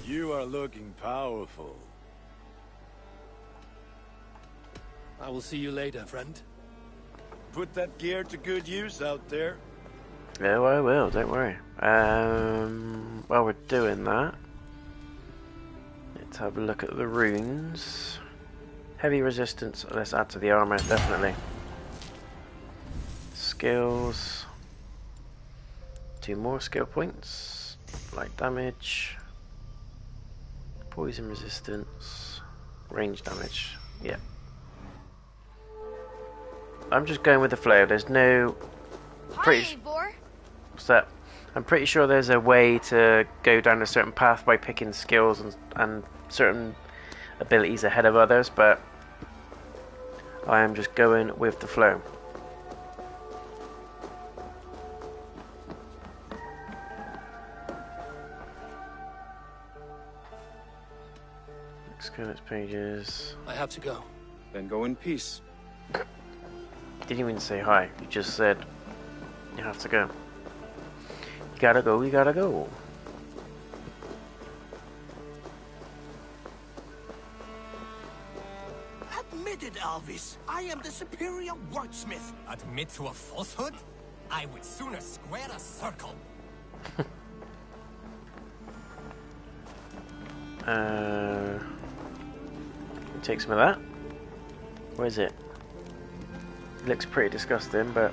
You are looking powerful. I will see you later, friend. Put that gear to good use out there. Yeah, I will, don't worry. While we're doing that, let's have a look at the runes. Heavy resistance, let's add to the armor, definitely. Skills. 2 more skill points. Light damage. Poison resistance. Range damage. Yeah. I'm just going with the flow. There's no... Hi, Ivarr. What's that? I'm pretty sure there's a way to go down a certain path by picking skills and certain abilities ahead of others, but I am just going with the flow. Next go, next pages. I have to go. Then go in peace. Didn't even say hi. You just said you have to go. You gotta go. You gotta go. Admit it, Alvis. I am the superior wordsmith. Admit to a falsehood? I would sooner square a circle. Take some of that. Where is it? It looks pretty disgusting, but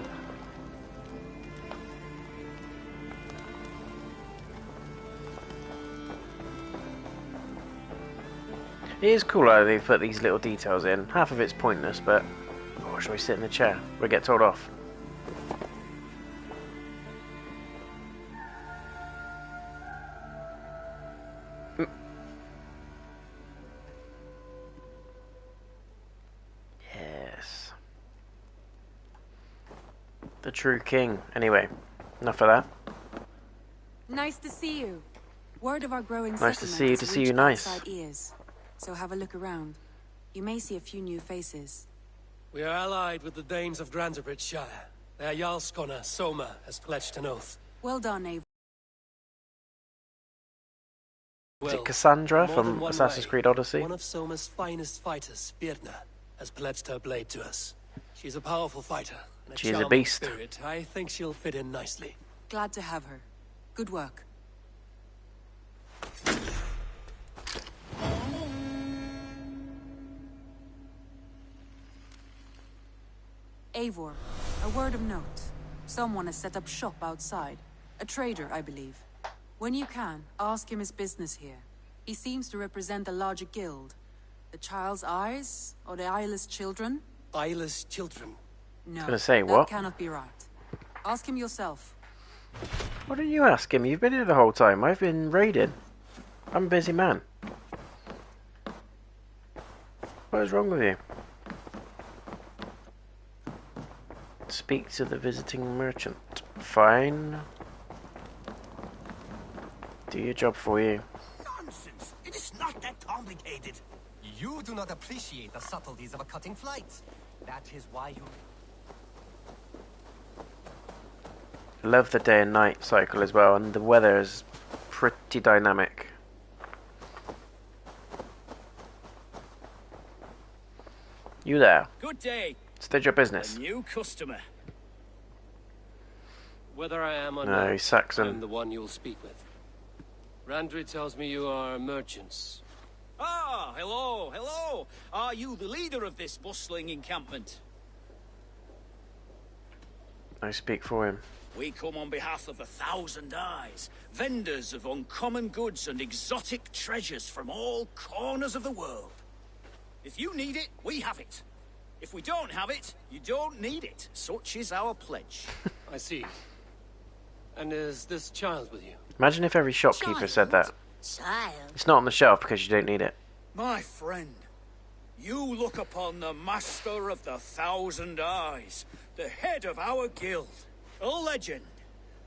it is cool how they put these little details in. Half of it's pointless, but oh, shall we sit in the chair? We'll get told off. Yes. The true king. Anyway, enough of that. Nice to see you. Word of our growing Nice to see you. To settlement has see you. reached Nice. outside ears. So have a look around. You may see a few new faces. We are allied with the Danes of Shire. Their Jarlskona, Soma, has pledged an oath. Well done, Avery. Is it Cassandra more from than one Assassin's way, Creed Odyssey? One of Soma's finest fighters, Birna, has pledged her blade to us. She's a powerful fighter. And She is a charming beast. Spirit. I think she'll fit in nicely. Glad to have her. Good work. Eivor, a word of note. Someone has set up shop outside. A trader, I believe. When you can, ask him his business here. He seems to represent a larger guild. The Child's Eyes? Or the Eyeless Children? Eyeless children? No, gonna say, that what? cannot be right. Ask him yourself. Why don't you ask him? You've been here the whole time. I've been raiding. I'm a busy man. What is wrong with you? Speak to the visiting merchant. Fine. Do your job for you. Nonsense! It is not that complicated. You do not appreciate the subtleties of a cutting flight. That is why you... Love the day and night cycle as well, and the weather is pretty dynamic. You there? Good day. State your business. A new customer. Whether I am or No, not, he's Saxon. I'm the one you'll speak with. Randri tells me you are merchants. Ah, hello, hello. Are you the leader of this bustling encampment? I speak for him. We come on behalf of 1,000 Eyes, vendors of uncommon goods and exotic treasures from all corners of the world. If you need it, we have it. If we don't have it, you don't need it. Such is our pledge. I see. And is this child with you? Imagine if every shopkeeper said that. Child? It's not on the shelf because you don't need it. My friend, you look upon the master of the 1,000 Eyes, the head of our guild, a legend,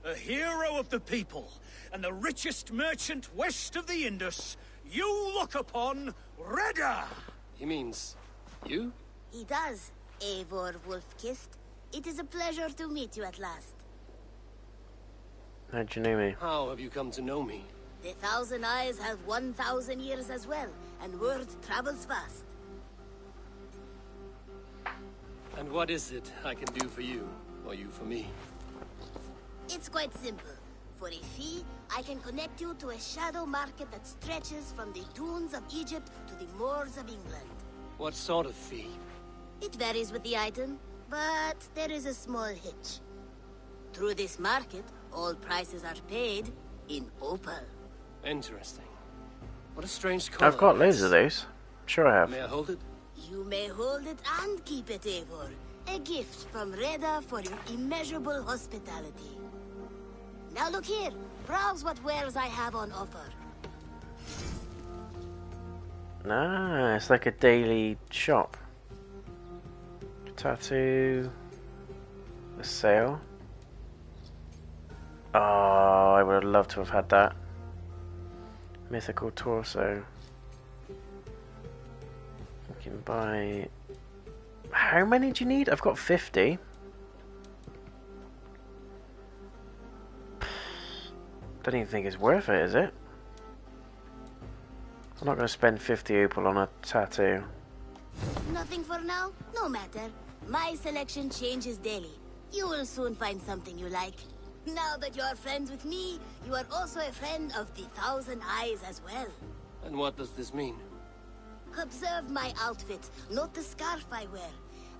a hero of the people, and the richest merchant west of the Indus. You look upon Reda. He means you? He does, Eivor Wolf-Kissed. It is a pleasure to meet you at last. How'd you know me? How have you come to know me? The 1,000 Eyes have 1,000 years as well, and word travels fast. And what is it I can do for you, or you for me? It's quite simple. For a fee, I can connect you to a shadow market that stretches from the dunes of Egypt to the moors of England. What sort of fee? It varies with the item, but there is a small hitch. Through this market, all prices are paid in opal. Interesting. What a strange color. I've got loads of those. Sure I have. May I hold it? You may hold it and keep it, Eivor. A gift from Reda for your immeasurable hospitality. Now look here. Browse what wares I have on offer. Ah, it's like a daily shop. Tattoo. A sale. Oh, I would have loved to have had that. Mythical torso. You can buy... How many do you need? I've got 50. Don't even think it's worth it, is it? I'm not going to spend 50 opal on a tattoo. Nothing for now? No matter. My selection changes daily. You will soon find something you like. Now that you are friends with me, you are also a friend of the 1,000 Eyes as well. And what does this mean? Observe my outfit, note the scarf I wear.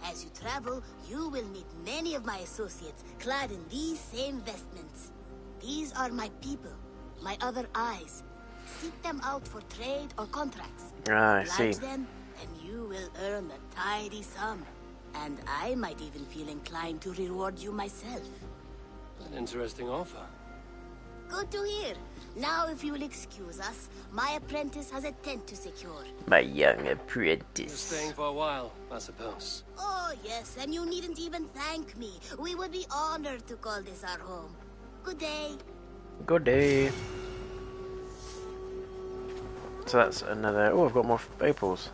As you travel, you will meet many of my associates, clad in these same vestments. These are my people, my other eyes. Seek them out for trade or contracts. Ah, I see. Oblige them, and you will earn a tidy sum. And I might even feel inclined to reward you myself. An interesting offer. Good to hear. Now, if you will excuse us, my apprentice has a tent to secure. My young You're apprentice. staying for a while, I suppose. Oh, yes, and you needn't even thank me. We would be honored to call this our home. Good day. Good day. So that's another... Oh, I've got more opals.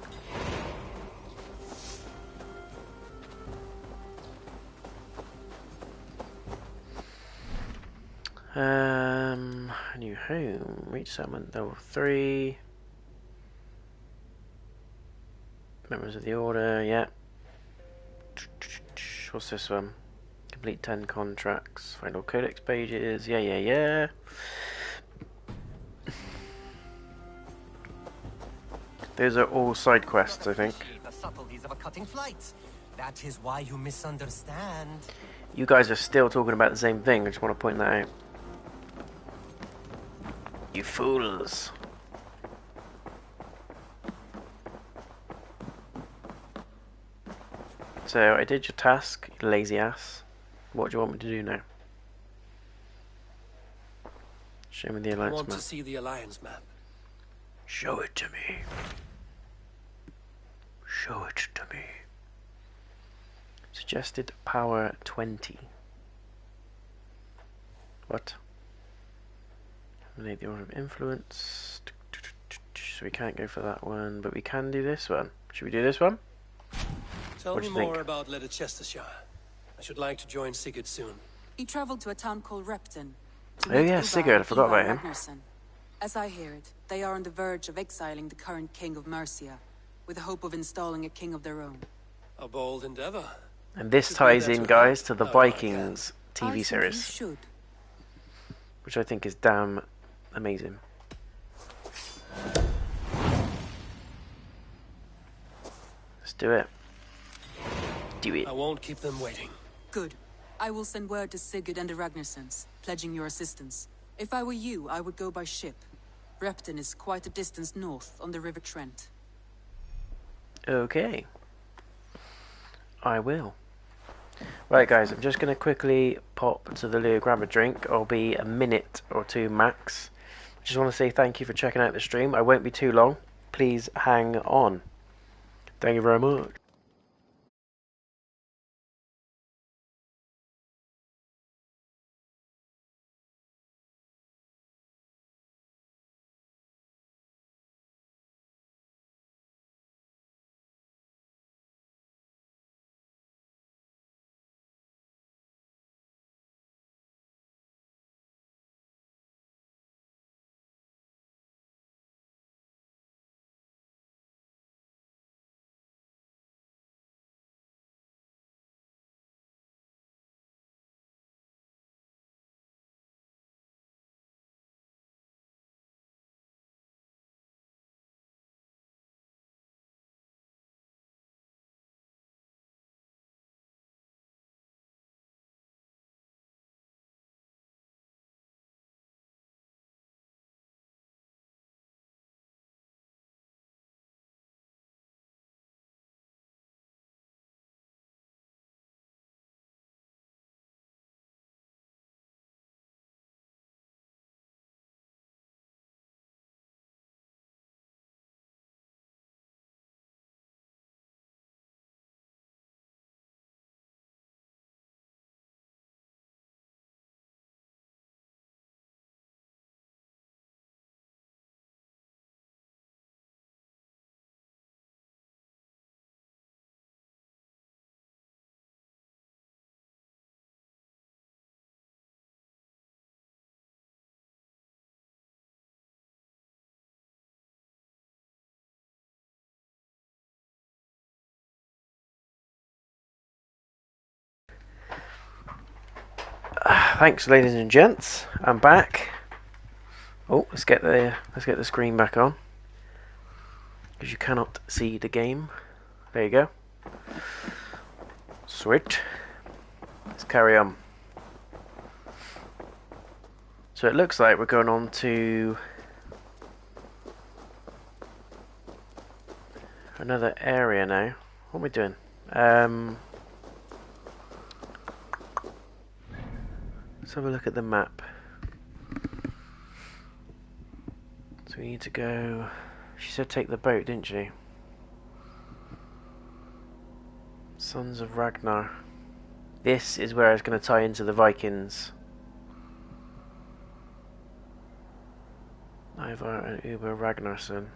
New home. Reach settlement level 3. Members of the order, yeah. What's this one? Complete 10 contracts. Find all codex pages. Yeah. Those are all side quests, I think. The subtleties of a cutting flight. That is why you misunderstand. You guys are still talking about the same thing. I just want to point that out. You fools. So I did your task, you lazy ass. What do you want me to do now? Show me the I alliance want map. to see the Alliance map. Show it to me. Show it to me. Suggested power 20. What? Eliminate the order of influence. So we can't go for that one, but we can do this one. Should we do this one? Tell What me do you think? more about Leicestershire. I should like to join Sigurd soon. He traveled to a town called Repton. Oh yeah, Sigurd, I forgot about him. Ragnarsson. As I hear it, they are on the verge of exiling the current king of Mercia, with the hope of installing a king of their own. A bold endeavor. And this ties in, guys, to the Vikings TV series, You should. which I think is damn amazing. Let's do it. Do it. I won't keep them waiting. Good. I will send word to Sigurd and the Ragnarssons, pledging your assistance. If I were you, I would go by ship. Repton is quite a distance north on the River Trent. Okay. I will. Right, guys, I'm just going to quickly pop to the loo, grab a drink. I'll be a minute or two max. I just want to say thank you for checking out the stream. I won't be too long. Please hang on. Thank you very much. Thanks, ladies and gents. I'm back. Oh, let's get the screen back on, because you cannot see the game. There you go. Sweet. Let's carry on. So it looks like we're going on to another area now. What are we doing? Let's have a look at the map. So we need to go... She said take the boat, didn't she? Sons of Ragnar. This is where it's going to tie into the Vikings. Ivarr and Uber Ragnarsson.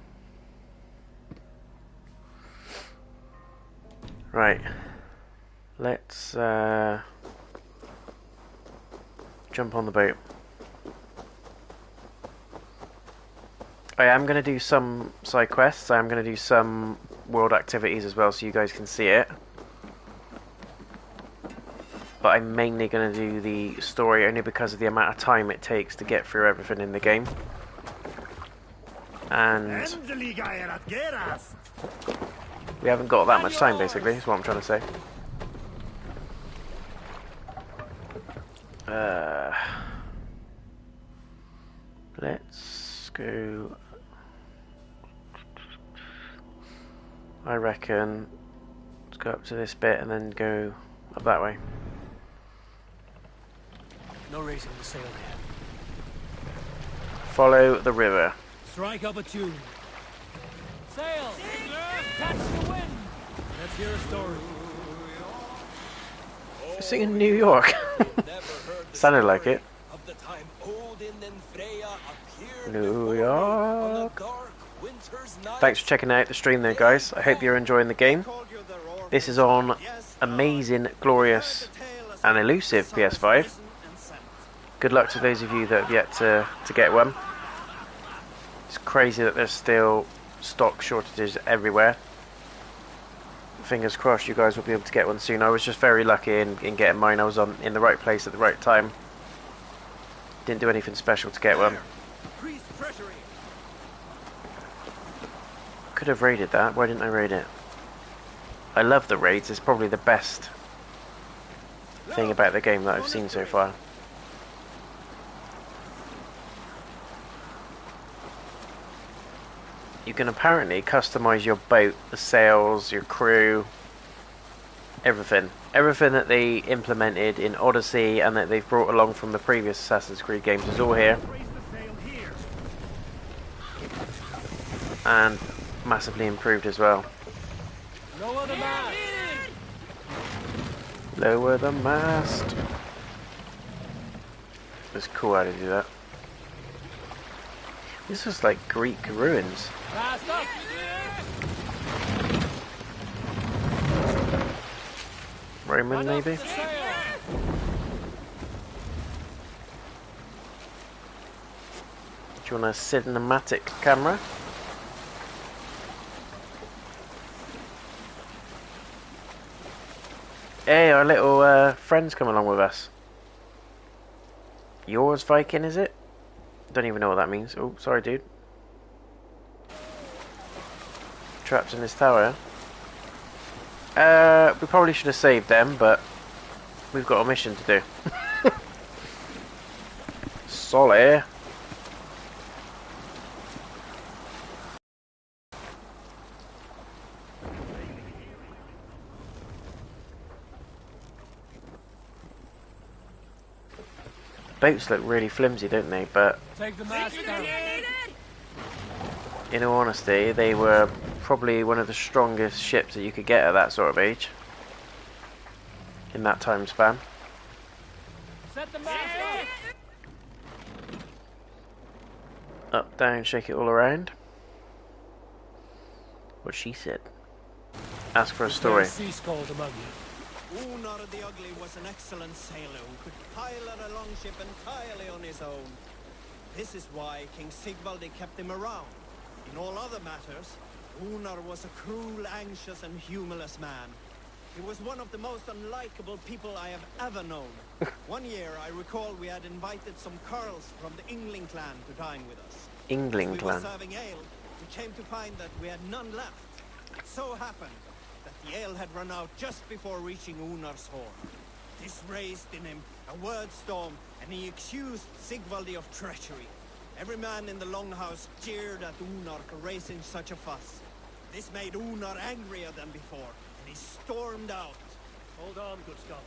Right. Let's jump on the boat. I am going to do some side quests. I am going to do some world activities as well, so you guys can see it. But I'm mainly going to do the story only because of the amount of time it takes to get through everything in the game. And we haven't got that much time, basically, is what I'm trying to say. Let's go. I reckon let's go up to this bit and then go up that way. No raising the sail here. Follow the river. Strike up a tune. Sail! Catch the wind! Let's hear a story. Singing New York. Sounded like it. New York. Thanks for checking out the stream there, guys. I hope you're enjoying the game. This is on amazing, glorious and elusive PS5. Good luck to those of you that have yet to get one. It's crazy that there's still stock shortages everywhere. Fingers crossed you guys will be able to get one soon. I was just very lucky in getting mine. I was in the right place at the right time. Didn't do anything special to get one. Could have raided that. Why didn't I raid it? I love the raids. It's probably the best thing about the game that I've seen so far. You can apparently customize your boat, the sails, your crew, everything. Everything that they implemented in Odyssey and that they've brought along from the previous Assassin's Creed games is all here. And massively improved as well. Lower the mast! Lower the mast. It's cool how to do that. This is like Greek ruins. Mast up! Roman, maybe? The sail. Do you want a cinematic camera? Hey, our little friends come along with us. Yours, Viking, is it? Don't even know what that means. Oh, sorry, dude. Trapped in this tower. We probably should have saved them, but we've got a mission to do. Sorry. Boats look really flimsy, don't they? But Take the mast down. in all honesty, they were probably one of the strongest ships that you could get at that sort of age. In that time span. Set the mast up. Up, down, shake it all around. What she said. Ask for a story. Sea scold among you. Unar the Ugly was an excellent sailor who could pilot a longship entirely on his own. This is why King Sigvaldi kept him around. In all other matters, Unar was a cruel, anxious and humorless man. He was one of the most unlikable people I have ever known. One year, I recall we had invited some Carls from the Yngling clan to dine with us. Yngling As we clan. were serving ale, we came to find that we had none left. It so happened that the ale had run out just before reaching Unar's hall. This raised in him a word storm, and he accused Sigvaldi of treachery. Every man in the longhouse jeered at Unar for raising such a fuss. This made Unar angrier than before, and he stormed out. Hold on, good Scott.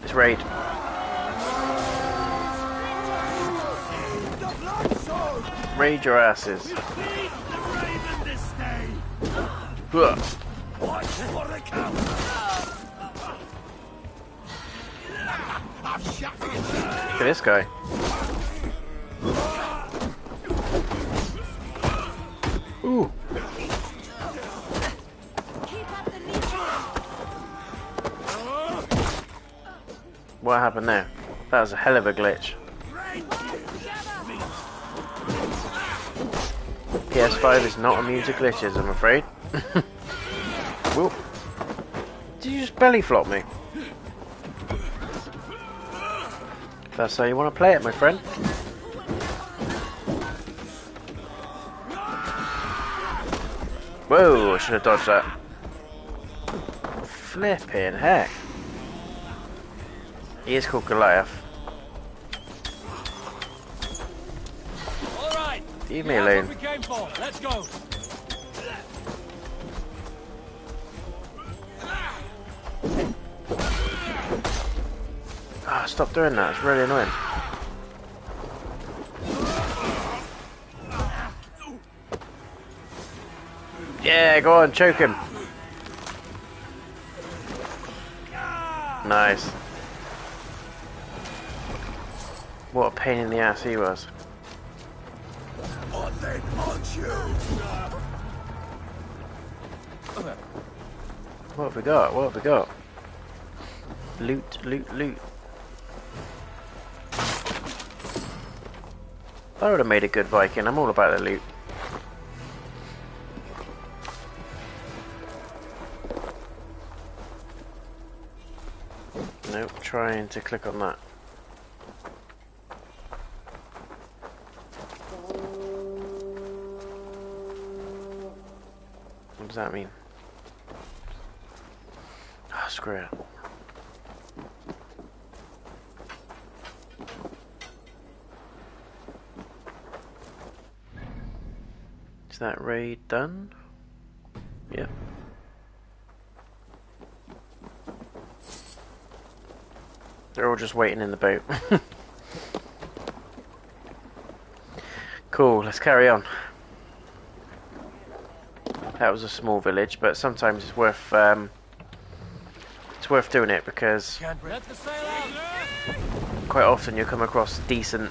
Let's raid. Raid your asses. Huh. Watch for the count. Look at this guy. Ooh. What happened there? That was a hell of a glitch. PS5 is not immune to glitches, I'm afraid. Whoa. Did you just belly flop me? If that's how you want to play it, my friend. Whoa, I should have dodged that. Flipping heck. He is called Goliath. All right. Leave me alone. That's what we came for. Let's go. Ah, stop doing that. It's really annoying. Yeah, go on, choke him. Nice. What a pain in the ass he was. On then, aren't you? What have we got? What have we got? Loot, loot, loot. That would have made a good Viking. I'm all about the loot. Nope, trying to click on that. What does that mean? Ah, screw it. Is that raid done? Yep. They're all just waiting in the boat. Cool, let's carry on. That was a small village, but sometimes it's worth doing it because quite often you come across decent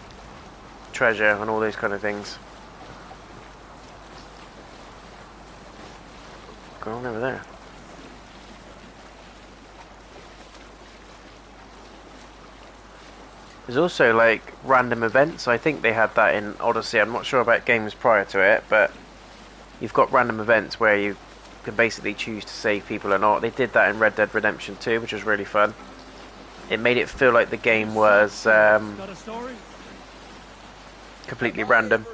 treasure and all those kind of things. Go on over there. There's also like random events. I think they had that in Odyssey. I'm not sure about games prior to it, but you've got random events where you can basically choose to save people or not. They did that in Red Dead Redemption 2, which was really fun. It made it feel like the game was completely random.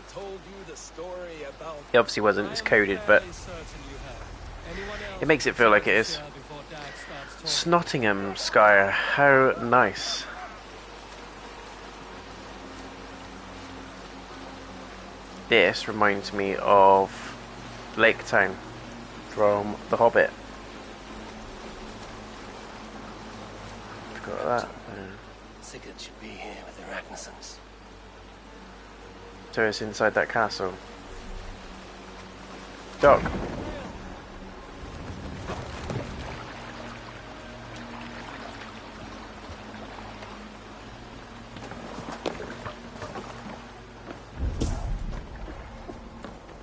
It obviously wasn't, it's coded, but it makes it feel like it is. Snottinghamshire, how nice. This reminds me of Lake Town from The Hobbit. Forgot that. Sigurd should be here with the Ragnarssons. So it's inside that castle. Doc.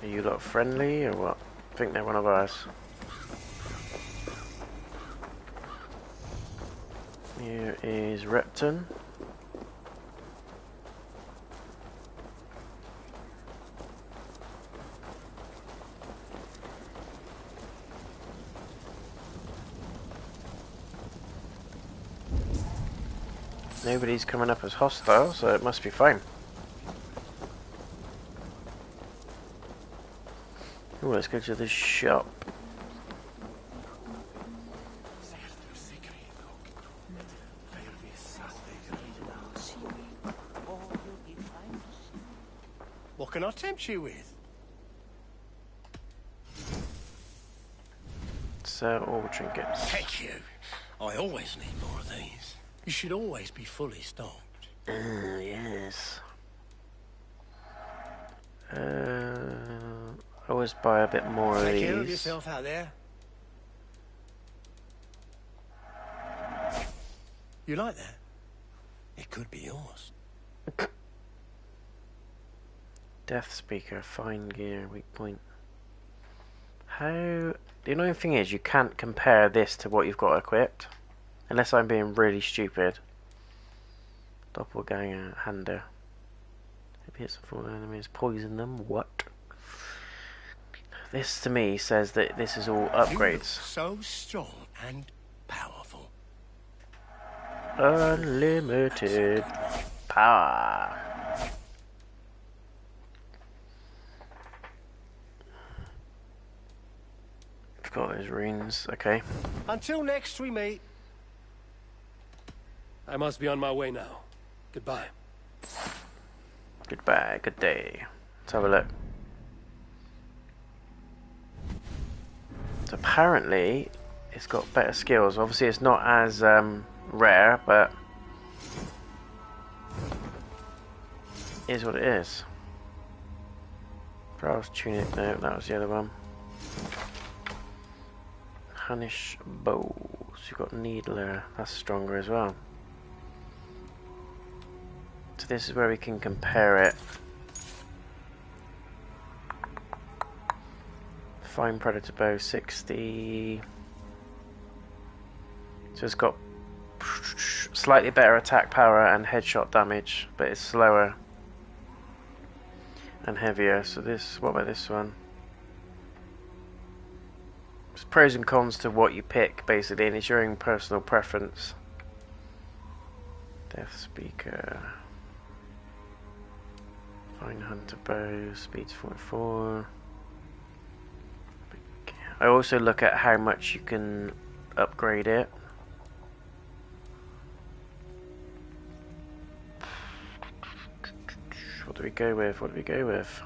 Are you lot friendly or what? I think they're one of ours. Here is Repton. Nobody's coming up as hostile, so it must be fine. Ooh, let's go to the shop. What can I tempt you with? Sell all trinkets. Thank you. I always need more of these. You should always be fully stocked. Yes. I always buy a bit more of Take these. care of yourself out there. You like that? It could be yours. Death Speaker, fine gear, weak point. How... The annoying thing is you can't compare this to what you've got equipped. Unless I'm being really stupid. Doppelganger, hander. Maybe it's for enemies, poison them, what? This to me says that this is all upgrades. So strong and powerful. Unlimited power. Got those runes, okay. Until next we meet. I must be on my way now. Goodbye. Goodbye, good day. Let's have a look. So apparently it's got better skills. Obviously it's not as rare, but it is what it is. Browse tunic, no, that was the other one. Hunnish bows. You've got needler, that's stronger as well. So this is where we can compare it. Fine predator bow 60. So it's got slightly better attack power and headshot damage, but it's slower and heavier. So this, what about this one? There's pros and cons to what you pick basically, and it's your own personal preference. Death Speaker. Fine hunter bow, speed's 44. I also look at how much you can upgrade it. What do we go with? What do we go with?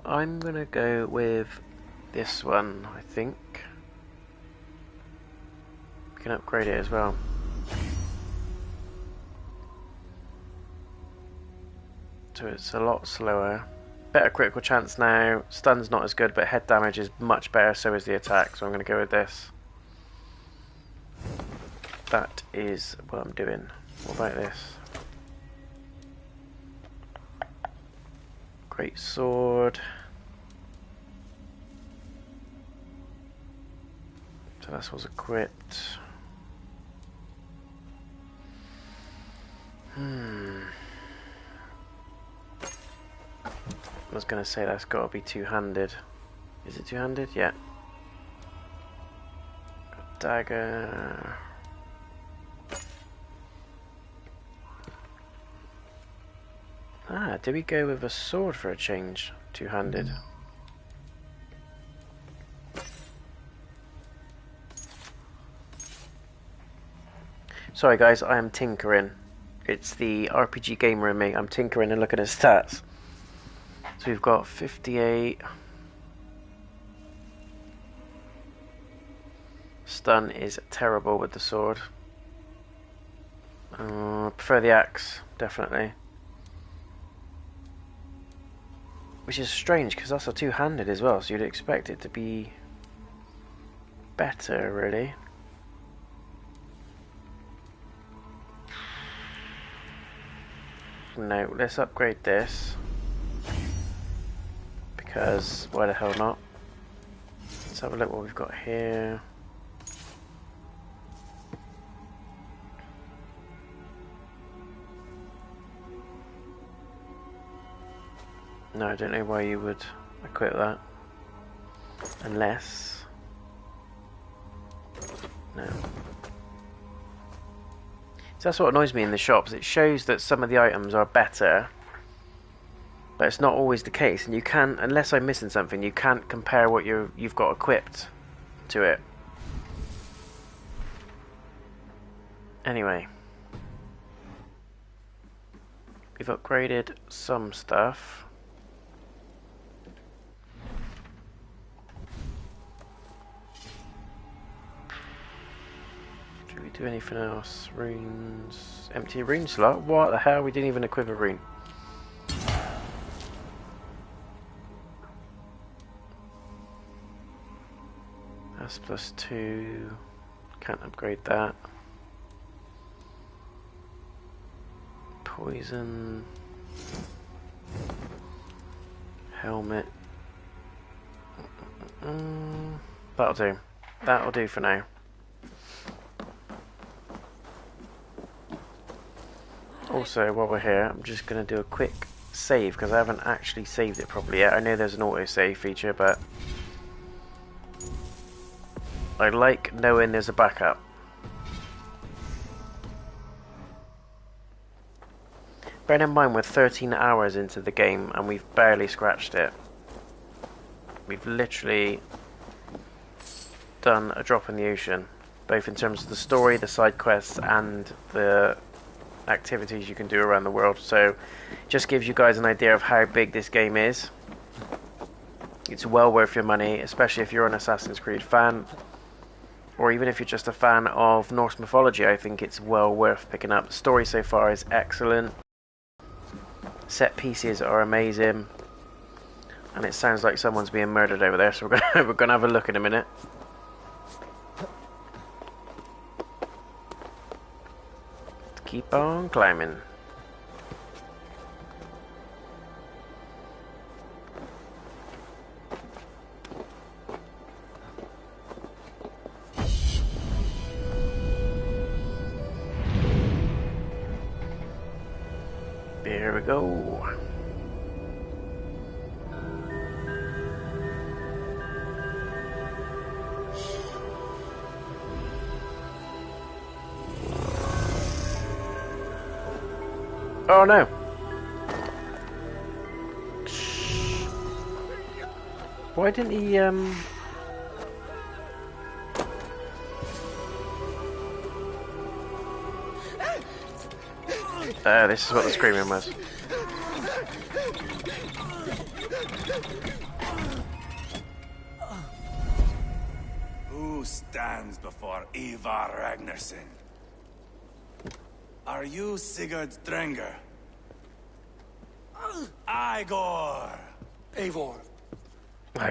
I'm gonna go with this one, I think. We can upgrade it as well. So it's a lot slower. Better critical chance now. Stun's not as good, but head damage is much better, so is the attack. So I'm going to go with this. That is what I'm doing. What about this? Great sword. So that's what's equipped. I was going to say that's got to be two-handed. Is it two-handed? Yeah. Got dagger. Ah, do we go with a sword for a change? Two-handed. Sorry guys, I am tinkering. It's the RPG gamer in me. I'm tinkering and looking at stats. So we've got 58. Stun is terrible with the sword. Prefer the axe, definitely. Which is strange because that's a two-handed as well, so you'd expect it to be better, really. No, let's upgrade this. Because why the hell not? Let's have a look what we've got here. No, I don't know why you would equip that. Unless... No. So that's what annoys me in the shops. It shows that some of the items are better, but it's not always the case, and you can't, unless I'm missing something, you can't compare what you've got equipped to it. Anyway, we've upgraded some stuff. Should we do anything else? Runes, empty rune slot. What the hell? We didn't even equip a rune. That's +2. Can't upgrade that. Poison. Helmet. That'll do. That'll do for now. Also, while we're here, I'm just going to do a quick save because I haven't actually saved it properly yet. I know there's an auto-save feature, but I like knowing there's a backup. Bear in mind we're 13 hours into the game and we've barely scratched it. We've literally done a drop in the ocean, both in terms of the story, the side quests, and the activities you can do around the world. So just gives you guys an idea of how big this game is. It's well worth your money, especially if you're an Assassin's Creed fan, or even if you're just a fan of Norse mythology. I think it's well worth picking up. The story so far is excellent, set pieces are amazing, and it sounds like someone's being murdered over there, so we're gonna have a look in a minute. Let's keep on climbing. Here we go. Oh no. Why didn't he this is what the screaming was. Who stands before Ivarr Ragnarsson? Are you Sigurd Drenger? Igor! Eivor.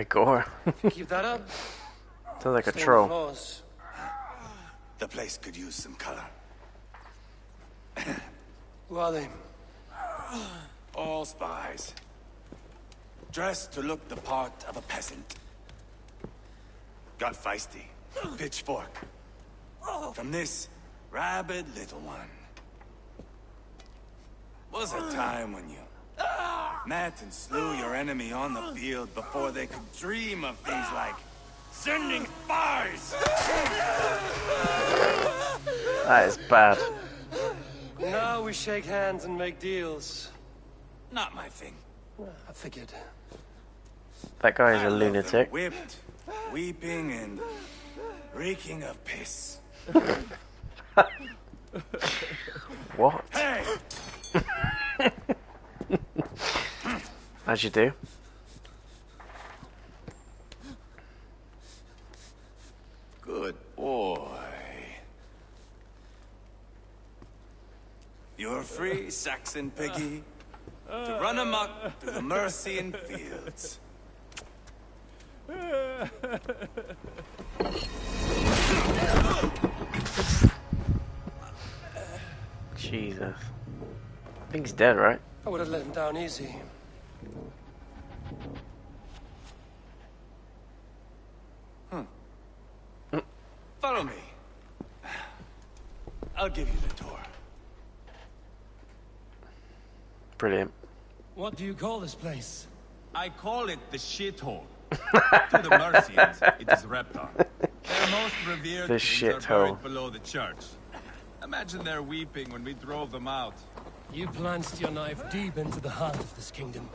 Igor. Keep that up. Sounds like a Stay on troll. the floors. The place could use some color. Who are they? All spies. Dressed to look the part of a peasant. Got feisty. Pitchfork. From this rabid little one. Was a time when you met and slew your enemy on the field before they could dream of things like sending spies. That is bad. Now we shake hands and make deals. Not my thing. I figured. That guy is a I love them lunatic. Whipped, weeping, and reeking of piss. What? Hey! As you do. Good boy. You're free, Saxon piggy, to run amok through the Mercian fields. Jesus. I think he's dead, right? I would have let him down easy. Follow me. I'll give you the tour. Brilliant. What do you call this place? I call it the shithole. To the Mercians, it is Repton. Their most revered The kings are shithole. buried below the church. Imagine their weeping when we drove them out. You plunged your knife deep into the heart of this kingdom.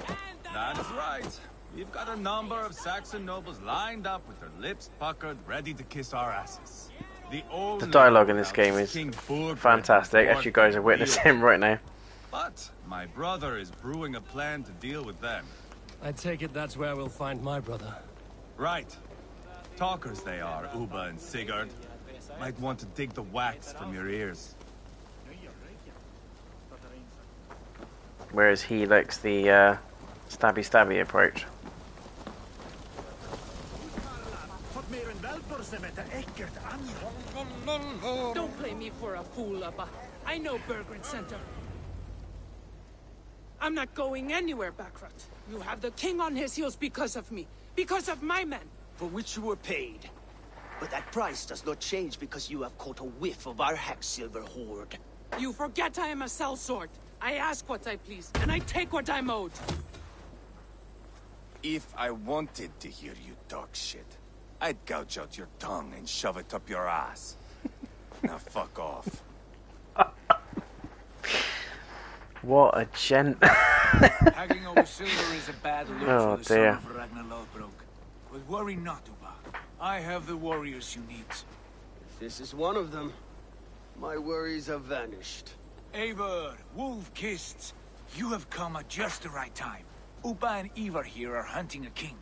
That is right. We've got a number of Saxon nobles lined up with their lips puckered, ready to kiss our asses. The dialogue in this game is fantastic, as you guys are witnessing right now. But my brother is brewing a plan to deal with them. I take it that's where we'll find my brother. Right. Talkers they are, Uba and Sigurd. Might want to dig the wax from your ears. Whereas he likes the stabby approach. Don't play me for a fool, Abba. I know Bergred Center. I'm not going anywhere, Backrot. You have the king on his heels because of me. Because of my men. For which you were paid. But that price does not change because you have caught a whiff of our Hacksilver hoard. You forget I am a sellsword. I ask what I please, and I take what I'm owed. If I wanted to hear you talk shit, I'd gouge out your tongue and shove it up your ass. Now fuck off. What a gent. Haggling over silver is a bad look Oh, for the dear. son of Ragnar Lodbrok. But worry not, Uba. I have the warriors you need. If this is one of them, my worries have vanished. Eivor, wolf-kissed, you have come at just the right time. Upa and Ivarr here are hunting a king.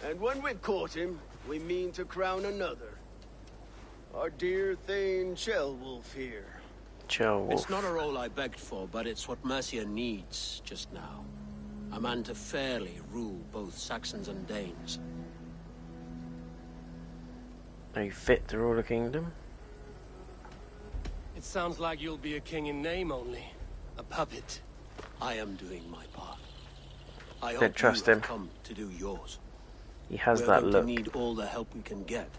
And when we've caught him, we mean to crown another. Our dear Thane Ceolwulf here. Ceolwulf. It's not a role I begged for, but it's what Mercia needs just now. A man to fairly rule both Saxons and Danes. Are you fit to rule a kingdom? It sounds like you'll be a king in name only. A puppet. I am doing my part. I Don't hope trust you him. have come to do yours. He has We're that going look. to need all the help we can get.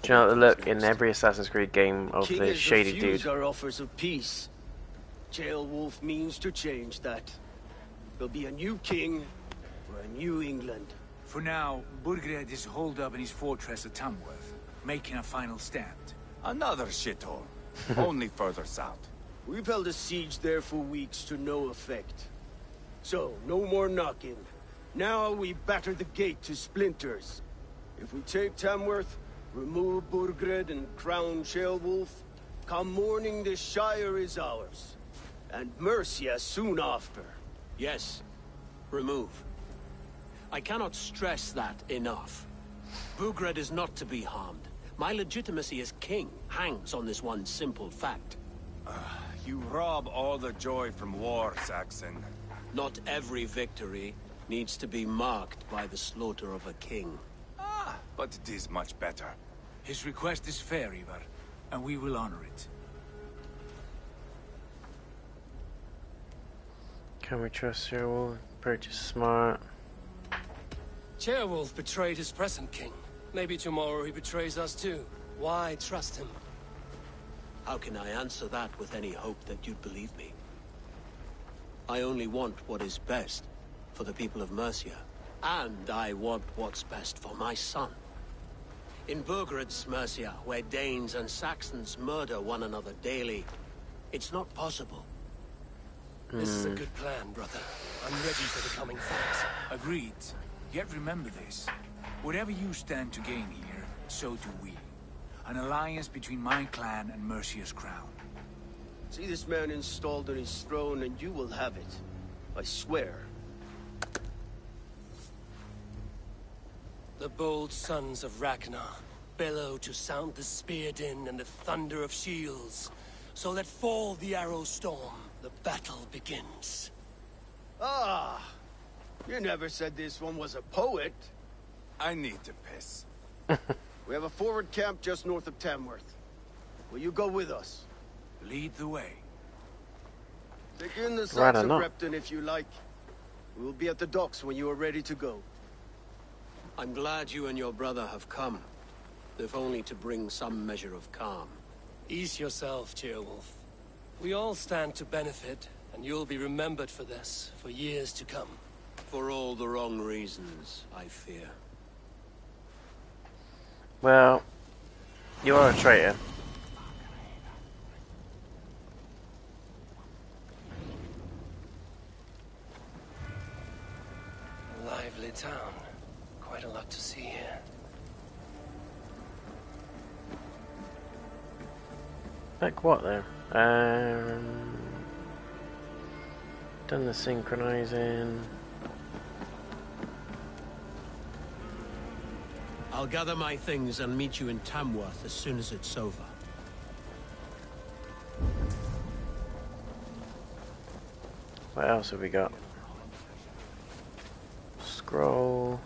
Do you know the look in every Assassin's Creed game of King the has shady refused dude? our offers of peace. Ceolwulf means to change that. There'll be a new king for a new England. For now, Burgred is holed up in his fortress at Tamworth, making a final stand. Another shithole. Only further south. We've held a siege there for weeks to no effect. So, no more knocking. Now we batter the gate to splinters. If we take Tamworth, remove Burgred and crown Ceolwulf, come morning the Shire is ours. And Mercia soon after. Yes, remove. I cannot stress that enough. Burgred is not to be harmed. My legitimacy as king hangs on this one simple fact. You rob all the joy from war, Saxon. Not every victory needs to be marked by the slaughter of a king. But it is much better. His request is fair, Ivarr, and we will honor it. Can we trust Ceolwulf? Purchase smart. Ceolwulf betrayed his present king. Maybe tomorrow he betrays us too. Why trust him? How can I answer that with any hope that you'd believe me? I only want what is best for the people of Mercia. And I want what's best for my son. In Burgred's Mercia, where Danes and Saxons murder one another daily, it's not possible. This is a good plan, brother. I'm ready for the coming fight. Agreed. Yet remember this. Whatever you stand to gain here, so do we. An alliance between my clan and Mercia's crown. See this man installed on his throne and you will have it. I swear. The bold sons of Ragnar bellow to sound the spear din and the thunder of shields. So let fall the arrow storm. The battle begins. Ah! You never said this one was a poet. I need to piss. We have a forward camp just north of Tamworth. Will you go with us? Lead the way. Take in the Right sights or of not. Repton if you like. We will be at the docks when you are ready to go. I'm glad you and your brother have come, if only to bring some measure of calm. Ease yourself, Ceolwulf. We all stand to benefit, and you'll be remembered for this, for years to come. For all the wrong reasons, I fear. Well, you are a traitor. A lively town. Quite a lot to see here. Like what though? Done the synchronizing. I'll gather my things and meet you in Tamworth as soon as it's over. What else have we got? Scroll.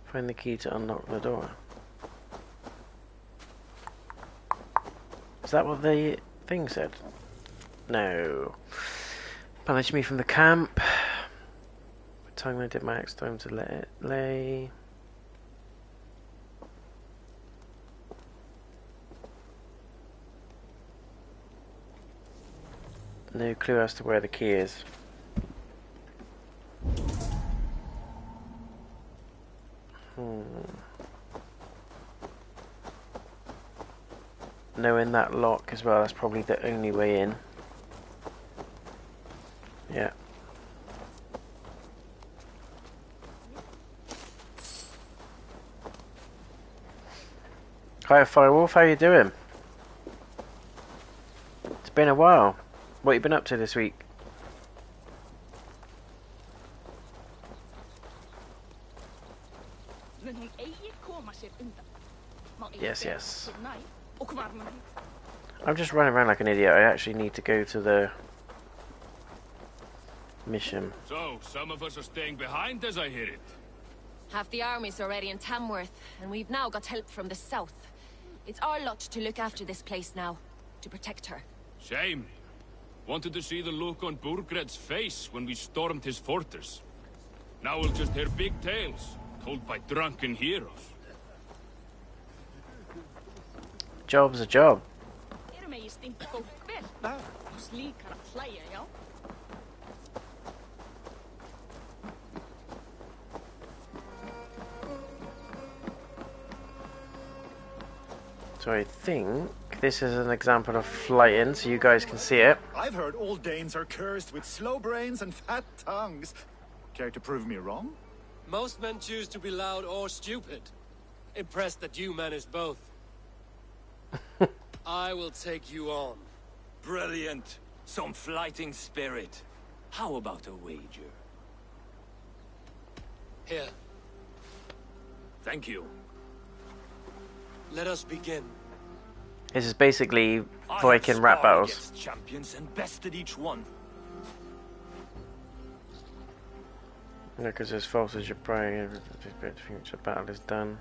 Find the key to unlock the door. Is that what the thing said? No. Banish me from the camp. Tongue I did my axe time to let it lay. No clue as to where the key is. that lock as well. That's probably the only way in. Yeah. Hi Firewolf, how you doing? It's been a while. What you been up to this week? Yes, yes. I'm just running around like an idiot. I actually need to go to the mission. So, some of us are staying behind as I hear it. Half the army's already in Tamworth, and we've now got help from the south. It's our lot to look after this place now, to protect her. Shame. Wanted to see the look on Burgred's face when we stormed his fortress. Now we'll just hear big tales, told by drunken heroes. Job's a job. So I think this is an example of Flyting, so you guys can see it. I've heard all Danes are cursed with slow brains and fat tongues. Care to prove me wrong? Most men choose to be loud or stupid. Impressed that you manage both. I will take you on. Brilliant. Some flyting spirit. How about a wager? Here. Thank you. Let us begin. This is basically Viking rap battles. Champions and bested each one. No, because as false as your pride, future battle is done.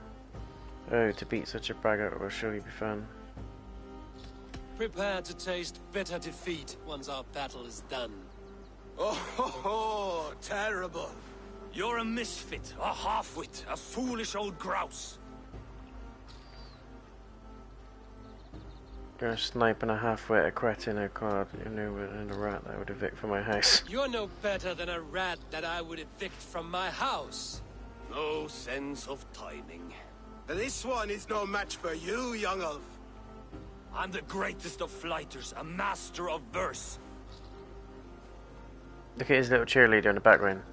Oh, to beat such a braggart will surely be fun. Prepare to taste bitter defeat once our battle is done. Oh, terrible. You're a misfit, a half-wit, a foolish old grouse. Gonna snipe and a half-wit, a cretin, a card, you know, and a rat that would evict from my house. You're no better than a rat that I would evict from my house. No sense of timing. This one is no match for you, young elf. I'm the greatest of flighters, a master of verse. Look at his little cheerleader in the background.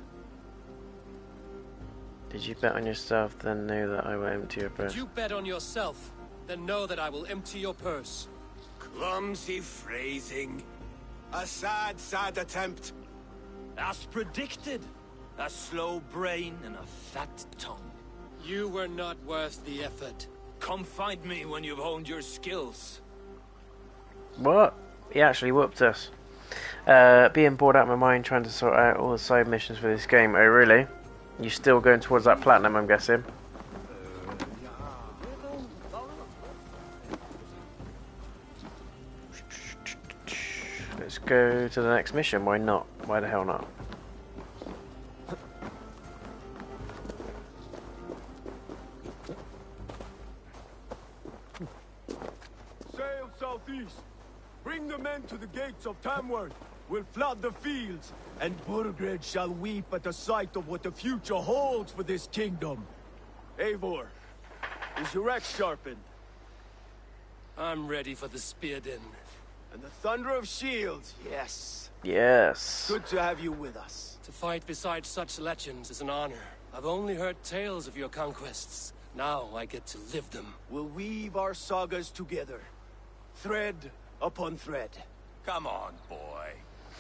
Did you bet on yourself, then know that I will empty your purse? Did you bet on yourself, then know that I will empty your purse. Clumsy phrasing. A sad, sad attempt. As predicted. A slow brain and a fat tongue. You were not worth the effort. Come find me when you've honed your skills. What? He actually whooped us. Being bored out of my mind trying to sort out all the side missions for this game. Oh really? You're still going towards that platinum, I'm guessing? Let's go to the next mission. Why not? Why the hell not? Sail southeast. Bring the men to the gates of Tamworth. We'll flood the fields, and Burgred shall weep at the sight of what the future holds for this kingdom. Eivor, is your axe sharpened? I'm ready for the spear din. And the thunder of shields, yes. Yes. Good to have you with us. To fight beside such legends is an honor. I've only heard tales of your conquests. Now I get to live them. We'll weave our sagas together. Thread upon thread. Come on, boy.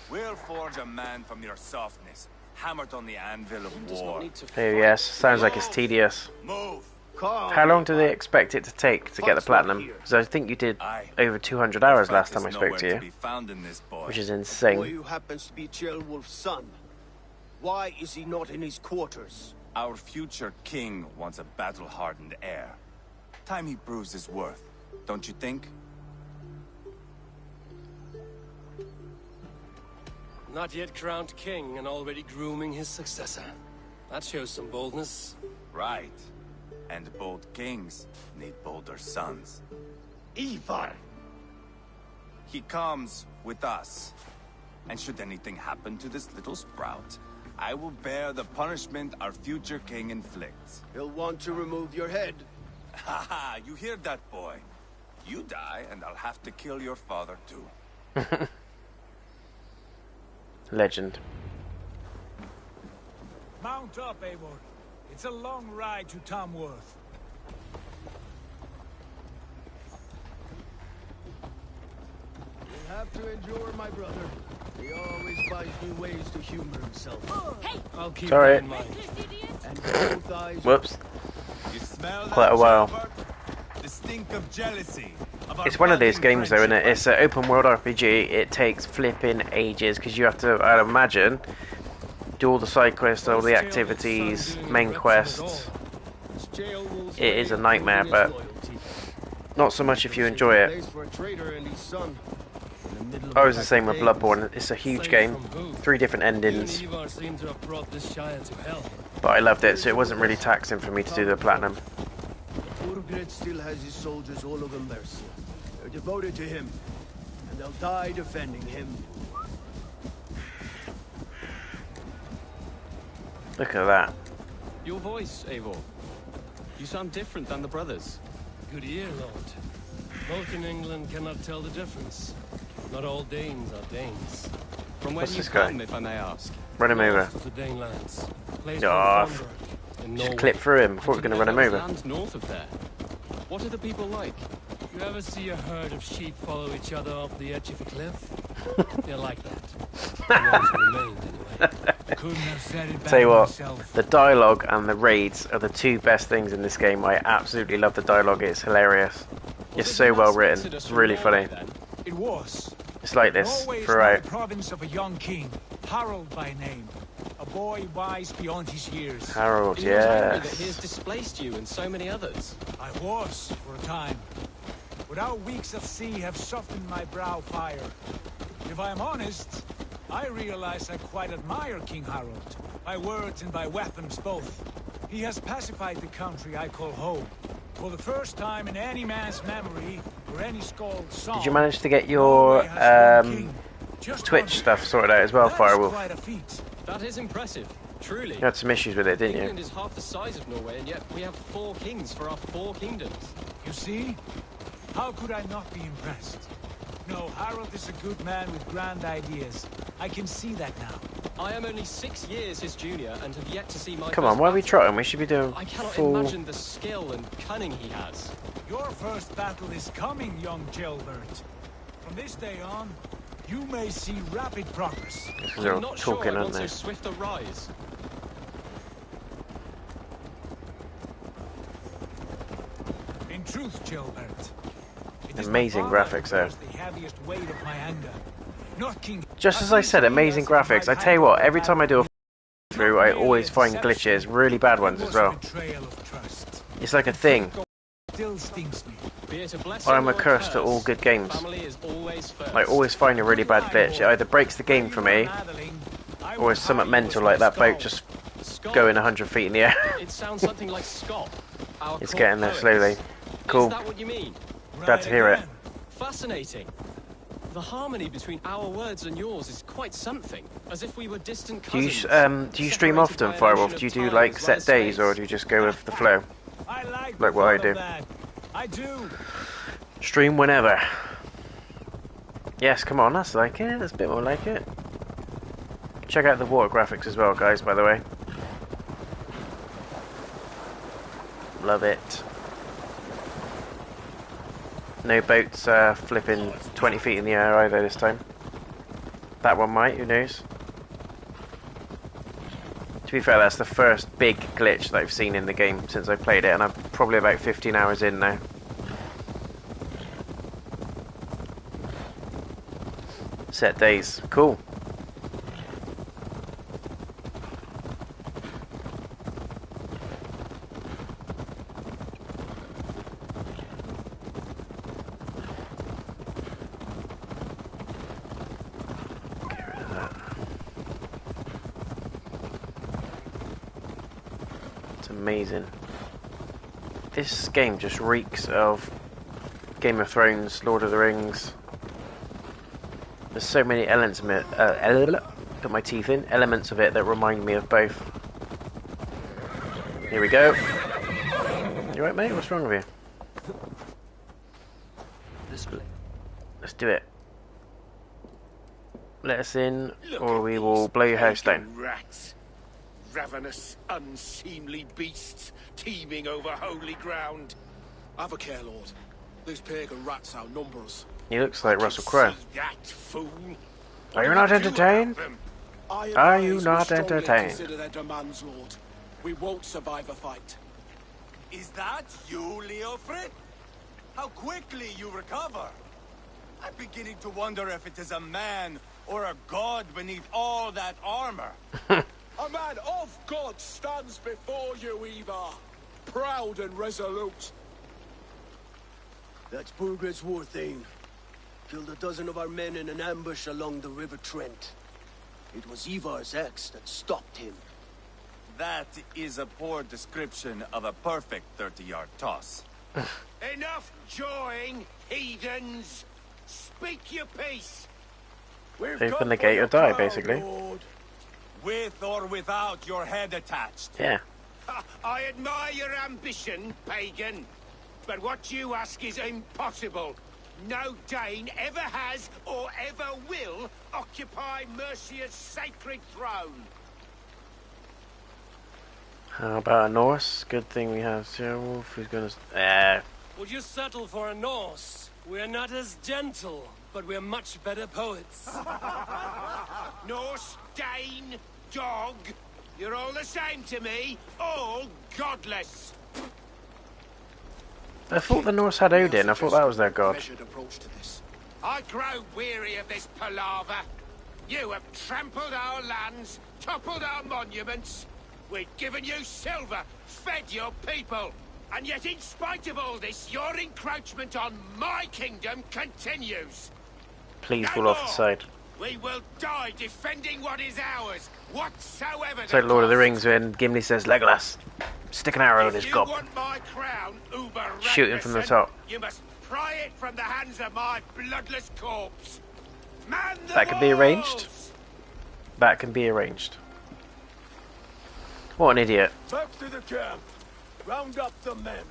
We'll forge a man from your softness, hammered on the anvil of war. Oh yes, sounds like it's tedious. Move. How long do they expect it to take to get the platinum? Because I think you did over 200 hours last time I spoke to you, which is The boy insane. who happens to be Ceolwulf's son. Why is he not in his quarters? Our future king wants a battle-hardened heir. Time he proves his worth, don't you think? Not yet crowned king and already grooming his successor. That shows some boldness. Right. And bold kings need bolder sons. Ivarr! He comes with us. And should anything happen to this little sprout, I will bear the punishment our future king inflicts. He'll want to remove your head. Haha, you hear that, boy? You die, and I'll have to kill your father too. Legend. Mount up, Eivor. It's a long ride to Tamworth. You'll have to endure, my brother. He always finds new ways to humor himself. Hey! I'll keep Sorry. that in mind. And both eyes. Whoops. You smell Quite that, a while. Gilbert? The stink of jealousy. It's one of these games though, isn't it? It's an open world RPG. It takes flipping ages because you have to, I'd imagine, do all the side quests, all the activities, main quests. It is a nightmare, but not so much if you enjoy it. I was the same with Bloodborne. It's a huge game, 3 different endings, but I loved it, so it wasn't really taxing for me to do the platinum. Burgred still has his soldiers all over Mercia. They're devoted to him, and they'll die defending him. Look at that. Your voice, Eivor. You sound different than the brothers. Good ear, Lord. Both in England cannot tell the difference. Not all Danes are Danes. From where What's you this guy? come, if I may ask? Run him over. North of the Danelands. Place Oh, called Thornburg in just Norway. clip through him. I thought we were going to run him over. Land north of there. What are the people like? You ever see a herd of sheep follow each other off the edge of a cliff? They're like that. The ones who remained, anyway. Couldn't have said it Tell you better what, myself. the dialogue and the raids are the 2 best things in this game. I absolutely love the dialogue. It's hilarious. It's so well written. It's really funny. It was. It's like this Norway is throughout. now the province of a young king, Harold by name. A boy wise beyond his years. Harold, He was angry that yes. he has displaced you and so many others. I was, for a time. But our weeks of sea have softened my brow fire. If I am honest, I realize I quite admire King Harold. By words and by weapons both. He has pacified the country I call home. For the first time in any man's memory, or any skald's song. Did you manage to get your Twitch stuff sorted out as well, Firewolf? That is impressive, truly. You had some issues with it, didn't England you? is half the size of Norway, and yet we have 4 kings for our 4 kingdoms. You see? How could I not be impressed? No, Harold is a good man with grand ideas. I can see that now. I am only 6 years his junior and have yet to see my Come on, why are we trotting? We should be doing I cannot full... imagine the skill and cunning he has. Your first battle is coming, young Gilbert. From this day on, you may see rapid progress. Because they're all not sure talking, I aren't want they? so swift a rise. In truth, Gilbert, Amazing graphics there. the heaviest weight of my anger. Not King. Just as I said, amazing graphics. I tell you what, every time I do a through, I always find glitches, really bad ones as well. It's like a thing. Still stings me. I'm a curse to all good games. I always find a really bad glitch. It either breaks the game for me, or it's something mental like that boat just going 100 feet in the air. It sounds something like Scott. It's getting there slowly. Cool. Is that what you mean? Glad to hear it. Fascinating. The harmony between our words and yours is quite something. As if we were distant Do cousins. you stream often, Firewolf? Do you do like set days, or do you just go with the flow? Like what I do. I do. Stream whenever. Yes, come on, that's like it. That's a bit more like it. Check out the water graphics as well, guys, by the way. Love it. No boats flipping 20 feet in the air either this time. That one might, who knows? To be fair, that's the first big glitch that I've seen in the game since I played it, and I'm probably about 15 hours in now. Set days, cool. Amazing. This game just reeks of Game of Thrones, Lord of the Rings. There's so many elements of it, put my teeth in, elements of it that remind me of both. Here we go. You right, mate? What's wrong with you? Do it. Let us in, or we will blow your house down. Rats. Ravenous, unseemly beasts teeming over holy ground. Have a care, Lord. These pagan rats outnumber us. He looks like Russell Crowe. That fool. Are you not entertained? Are you not entertained? Consider their demands, Lord. We won't survive a fight. Is that you, Leofrid? How quickly you recover! I'm beginning to wonder if it is a man or a god beneath all that armor. A man of God stands before you, Ivarr. Proud and resolute. That's Burgred's war thane. Killed a dozen of our men in an ambush along the River Trent. It was Ivar's axe that stopped him. That is a poor description of a perfect 30-yard toss. Enough jawing, heathens! Speak your piece! Open the gate or die, basically. With or without your head attached. Yeah. I admire your ambition, pagan. But what you ask is impossible. No Dane ever has or ever will occupy Mercia's sacred throne. How about a Norse? Good thing we have Werewolf who's gonna... Would you settle for a Norse? We're not as gentle, but we're much better poets. Norse, Dane, dog, you're all the same to me. All godless. I thought the Norse had Odin. I thought that was their god. I grow weary of this palaver. You have trampled our lands, toppled our monuments. We've given you silver, fed your people. And yet in spite of all this, your encroachment on my kingdom continues. Please fall off the side. We will die defending what is ours, whatsoever. It's like Lord of the Rings when Gimli says, Legolas, stick an arrow in his gob. Want my crown, Uber Shoot him from the top. You must pry it from the hands of my bloodless corpse. Man the That can be arranged. That can be arranged. What an idiot. Back to the camp. Round up the men.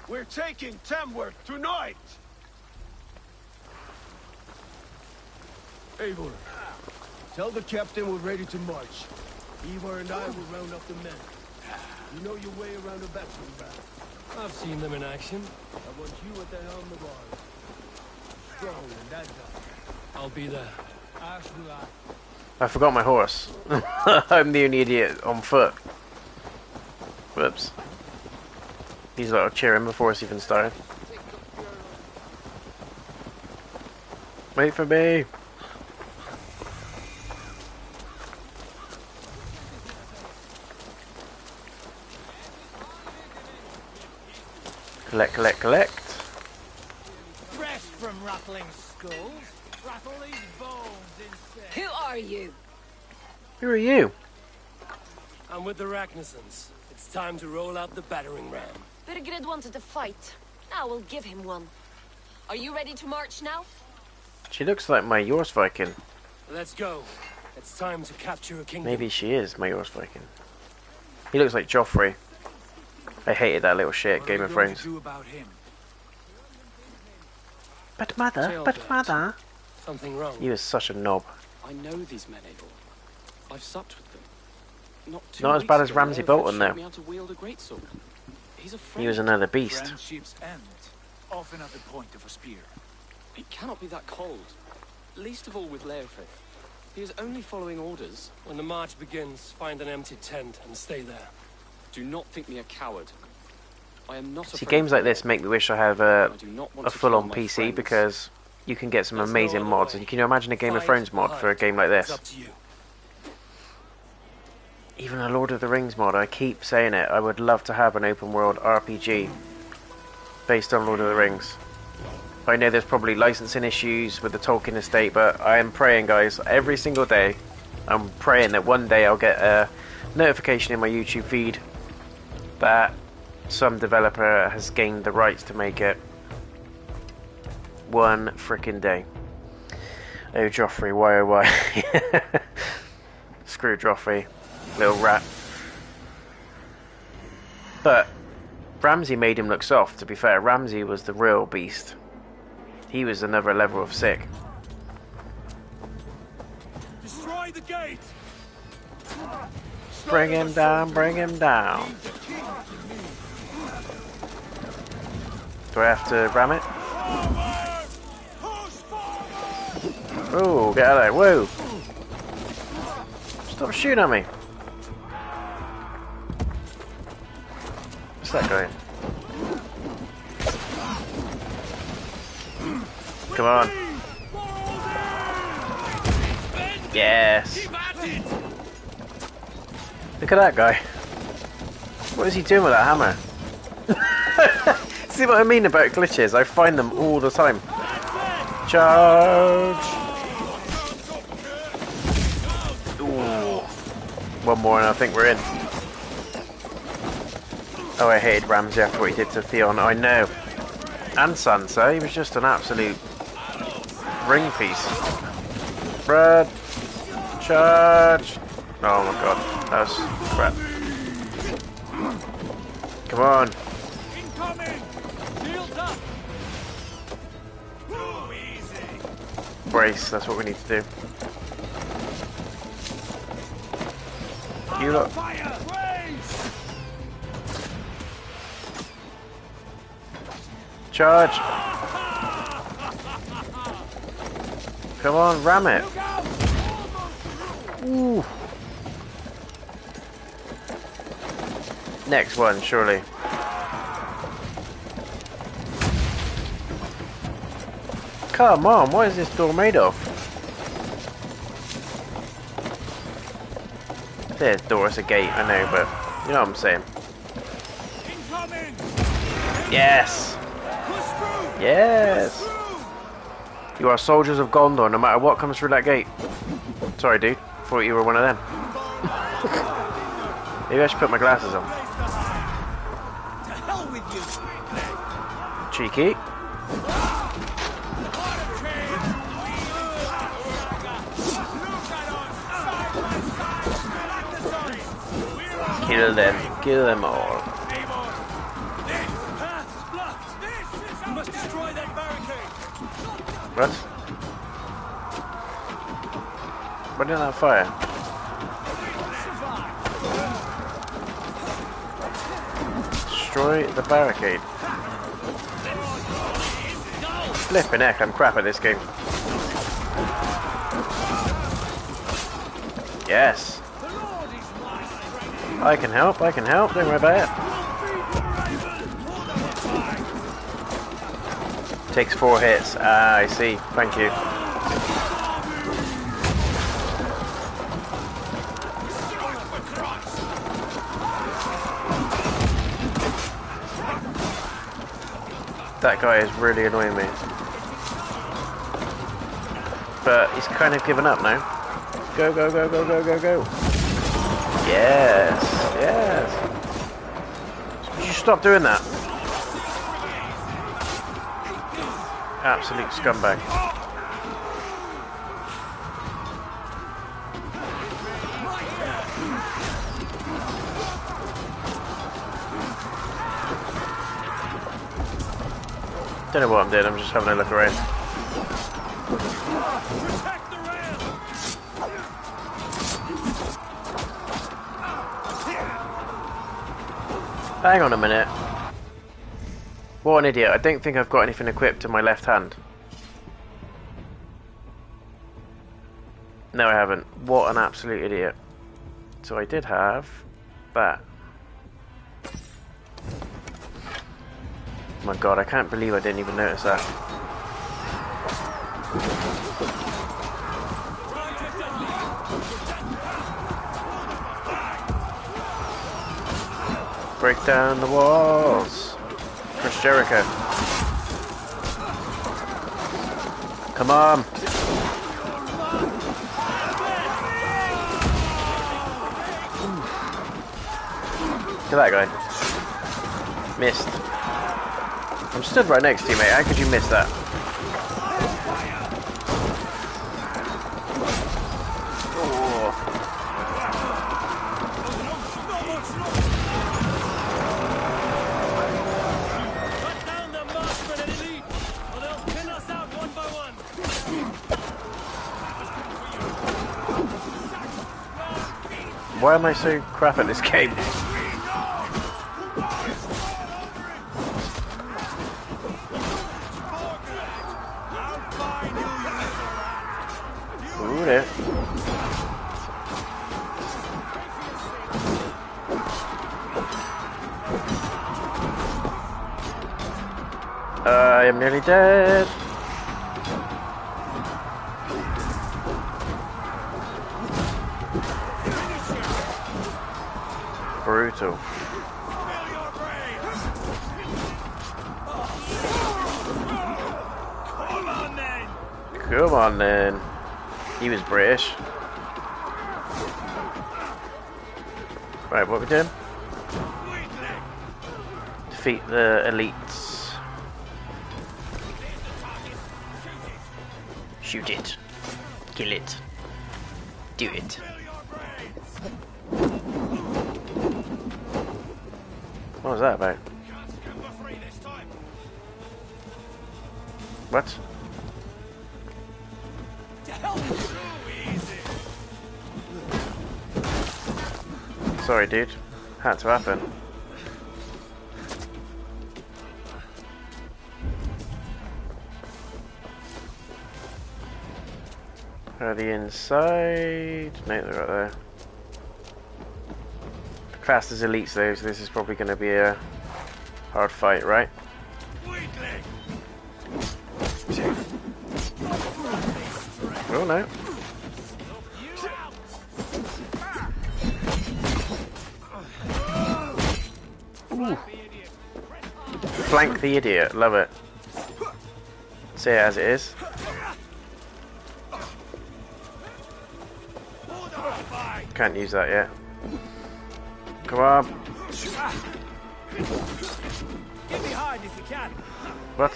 We're taking Tamworth tonight. Eivor, tell the captain we're ready to march. Ivarr and I will round up the men. You know your way around the battering ram. I've seen them in action. I want you at the helm of ours. Strong and agile. I'll be there. As will I. I forgot my horse. I'm the only idiot on foot. Whoops. He's like, I'll cheer him before it's even started. Wait for me. Collect, collect, collect. Rest from rattling skulls. Rattle these bones instead. Who are you? Who are you? I'm with the Ragnarssons. It's time to roll out the battering ram. Burgred wanted to fight. Now we'll give him one. Are you ready to march now? She looks like my Norse Viking. Let's go. It's time to capture a kingdom. Maybe she is my Norse Viking. He looks like Joffrey. I hated that little shit, Game of Thrones. But mother. Something wrong. You are such a knob. I know these men, Eivor. I've supped with them. Not as bad as Ramsay Bolton, though. Me how to wield a greatsword. He's a friend. He was another beast. Friendship's end, often at the point of a spear. It cannot be that cold. Least of all with Leofrid. He is only following orders. When the march begins, find an empty tent and stay there. Do not think me a coward. I am not. See, games like this make me wish I have a full-on PC because you can get some amazing mods. And can you imagine a Game of Thrones mod for a game like this? Even a Lord of the Rings mod, I keep saying it. I would love to have an open-world RPG based on Lord of the Rings. I know there's probably licensing issues with the Tolkien estate, but I am praying, guys, every single day. I'm praying that one day I'll get a notification in my YouTube feed that some developer has gained the rights to make it. One frickin' day. Oh, Joffrey, why oh why? Screw Joffrey, little rat. But Ramsay made him look soft, to be fair. Ramsay was the real beast. He was another level of sick. Destroy the gate. Bring him down, bring him down. Do I have to ram it? Oh, get out of there. Whoa. Stop shooting at me. What's that guy? Come on. Yes. Look at that guy. What is he doing with that hammer? See what I mean about glitches? I find them all the time. Charge! Ooh. One more and I think we're in. Oh, I hated Ramsey after what he did to Theon. I know. And Sansa, he was just an absolute ring piece. Brad! Charge! Oh my god, that was crap. Come on. Brace, that's what we need to do. You look. Charge! Come on, ram it! Ooh. Next one, surely. Come on, what is this door made of? There's door, it's a gate, I know, but you know what I'm saying. Yes! Yes! You are soldiers of Gondor, no matter what comes through that gate. Sorry, dude. Thought you were one of them. Maybe I should put my glasses on. Cheeky. Kill them. Kill them all. What? Why didn't that fire? Destroy the barricade. Flippin' heck, I'm crap at this game. Yes. I can help, don't worry about it. Takes 4 hits. Ah, I see. Thank you. That guy is really annoying me. But he's kind of given up now. Go, go, go, go, go, go, go. Yes, yes. Would you stop doing that? Absolute scumbag. Don't know what I'm doing, I'm just having a look around. Hang on a minute. What an idiot. I don't think I've got anything equipped in my left hand. No, I haven't. What an absolute idiot. So I did have that. My god, I can't believe I didn't even notice that. Break down the walls. Chris Jericho. Come on. Look at that guy. Missed. I'm stood right next to you, mate. How could you miss that? Why am I so crap at this game? Ooh, there. I am nearly dead. Brutal. Come on then. He was British. Right, what we doing? Defeat the elites. Shoot it. Kill it. Do it. What was that about? What? Sorry, dude. Had to happen. Are the inside? No, they're right there. Classed as elites though, so this is probably going to be a hard fight, right? Oh no. Ooh. Flank the idiot, love it. Say it as it is. Can't use that yet. Come on. Get behind if you can. What?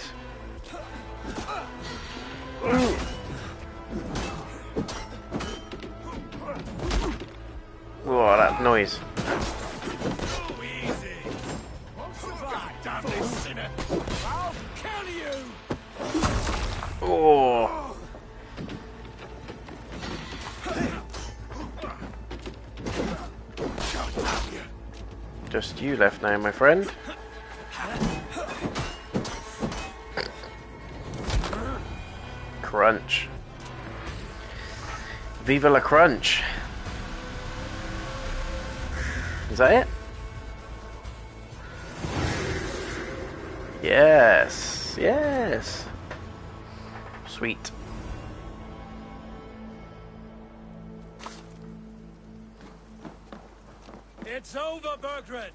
Whoa, that noise. I'll kill you. Oh. Just you left now, my friend. Crunch. Viva la crunch. Is that it? Yes. Yes. Sweet. It's over, Bergred.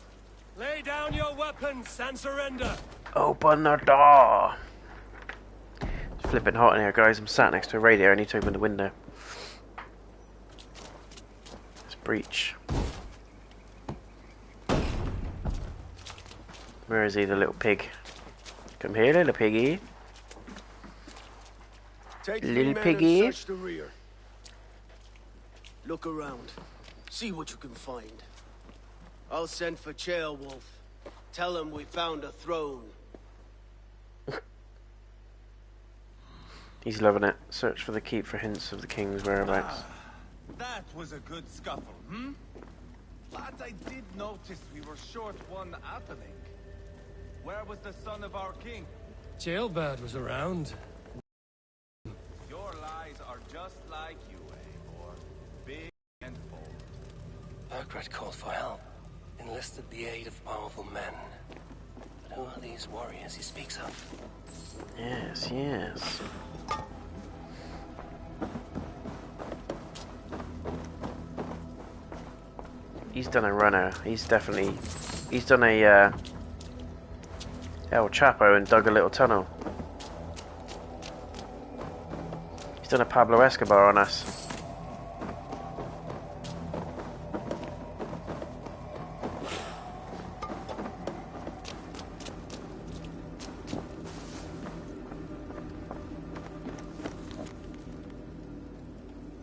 Lay down your weapons and surrender. Open the door. It's flipping hot in here, guys. I'm sat next to a radio. I need to open the window. Let's breach. Where is he, the little pig? Come here, little piggy. Take Little 3 men piggy. and search the rear. Look around. See what you can find. I'll send for Ceolwulf. Tell him we found a throne. He's loving it. Search for the keep for hints of the king's whereabouts. That was a good scuffle, hmm? But I did notice we were short one atheling. Where was the son of our king? Jailbird was around. Your lies are just like you, Eivor. Big and bold. Bergred called for help. Enlisted the aid of powerful men. But who are these warriors he speaks of? Yes, yes. He's done a runner. He's done a El Chapo and dug a little tunnel. He's done a Pablo Escobar on us.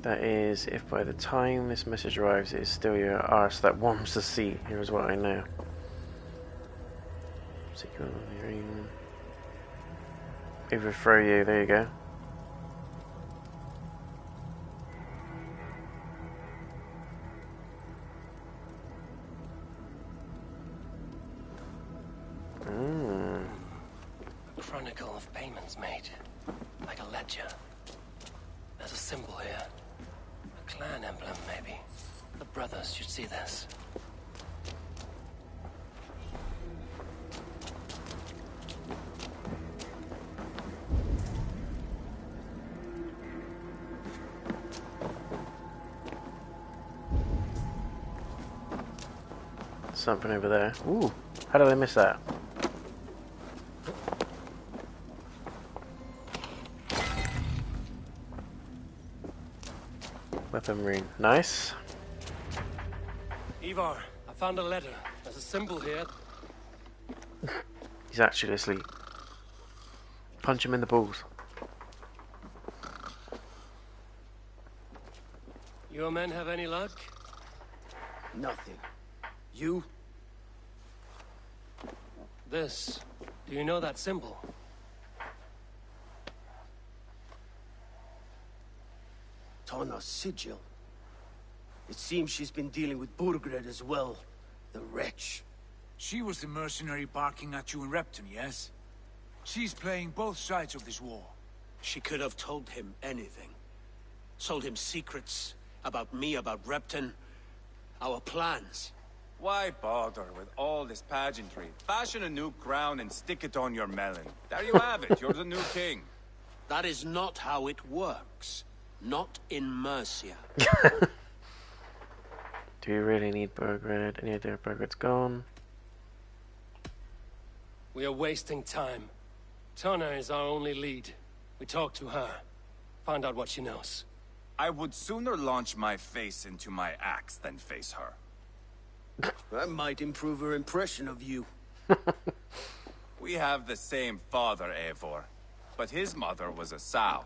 That is, if by the time this message arrives it is still your arse that warms the seat. Here's what I know. Overthrow you, there you go. chronicle of payments made. Like a ledger. There's a symbol here. A clan emblem, maybe. The brothers should see this. Something over there. Ooh, how did I miss that? Weapon rune. Nice. Ivarr, I found a letter. There's a symbol here. He's actually asleep. Punch him in the balls. Your men have any luck? Nothing. You? This. Do you know that symbol? Tonna's sigil. It seems she's been dealing with Burgred as well. The wretch. She was the mercenary barking at you in Repton, yes? She's playing both sides of this war. She could have told him anything. Told him secrets about me, about Repton, our plans. Why bother with all this pageantry? Fashion a new crown and stick it on your melon. There you have it, you're the new king. That is not how it works. Not in Mercia. Do you really need Burgred? Any idea if Burgred's gone? We are wasting time. Tonna is our only lead. We talk to her. Find out what she knows. I would sooner launch my face into my axe than face her. That might improve her impression of you. We have the same father, Eivor, but his mother was a sow.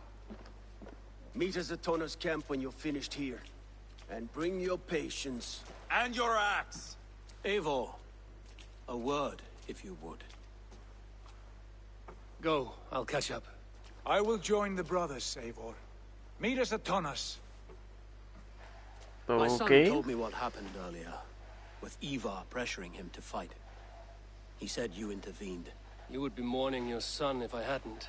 Meet us at Tonna's camp when you're finished here. And bring your patience. And your axe! Eivor, a word, if you would. Go, I'll catch up. I will join the brothers, Eivor. Meet us at Tonna's. My son Okay. told me what happened earlier, with Ivarr pressuring him to fight. He said you intervened. You would be mourning your son if I hadn't.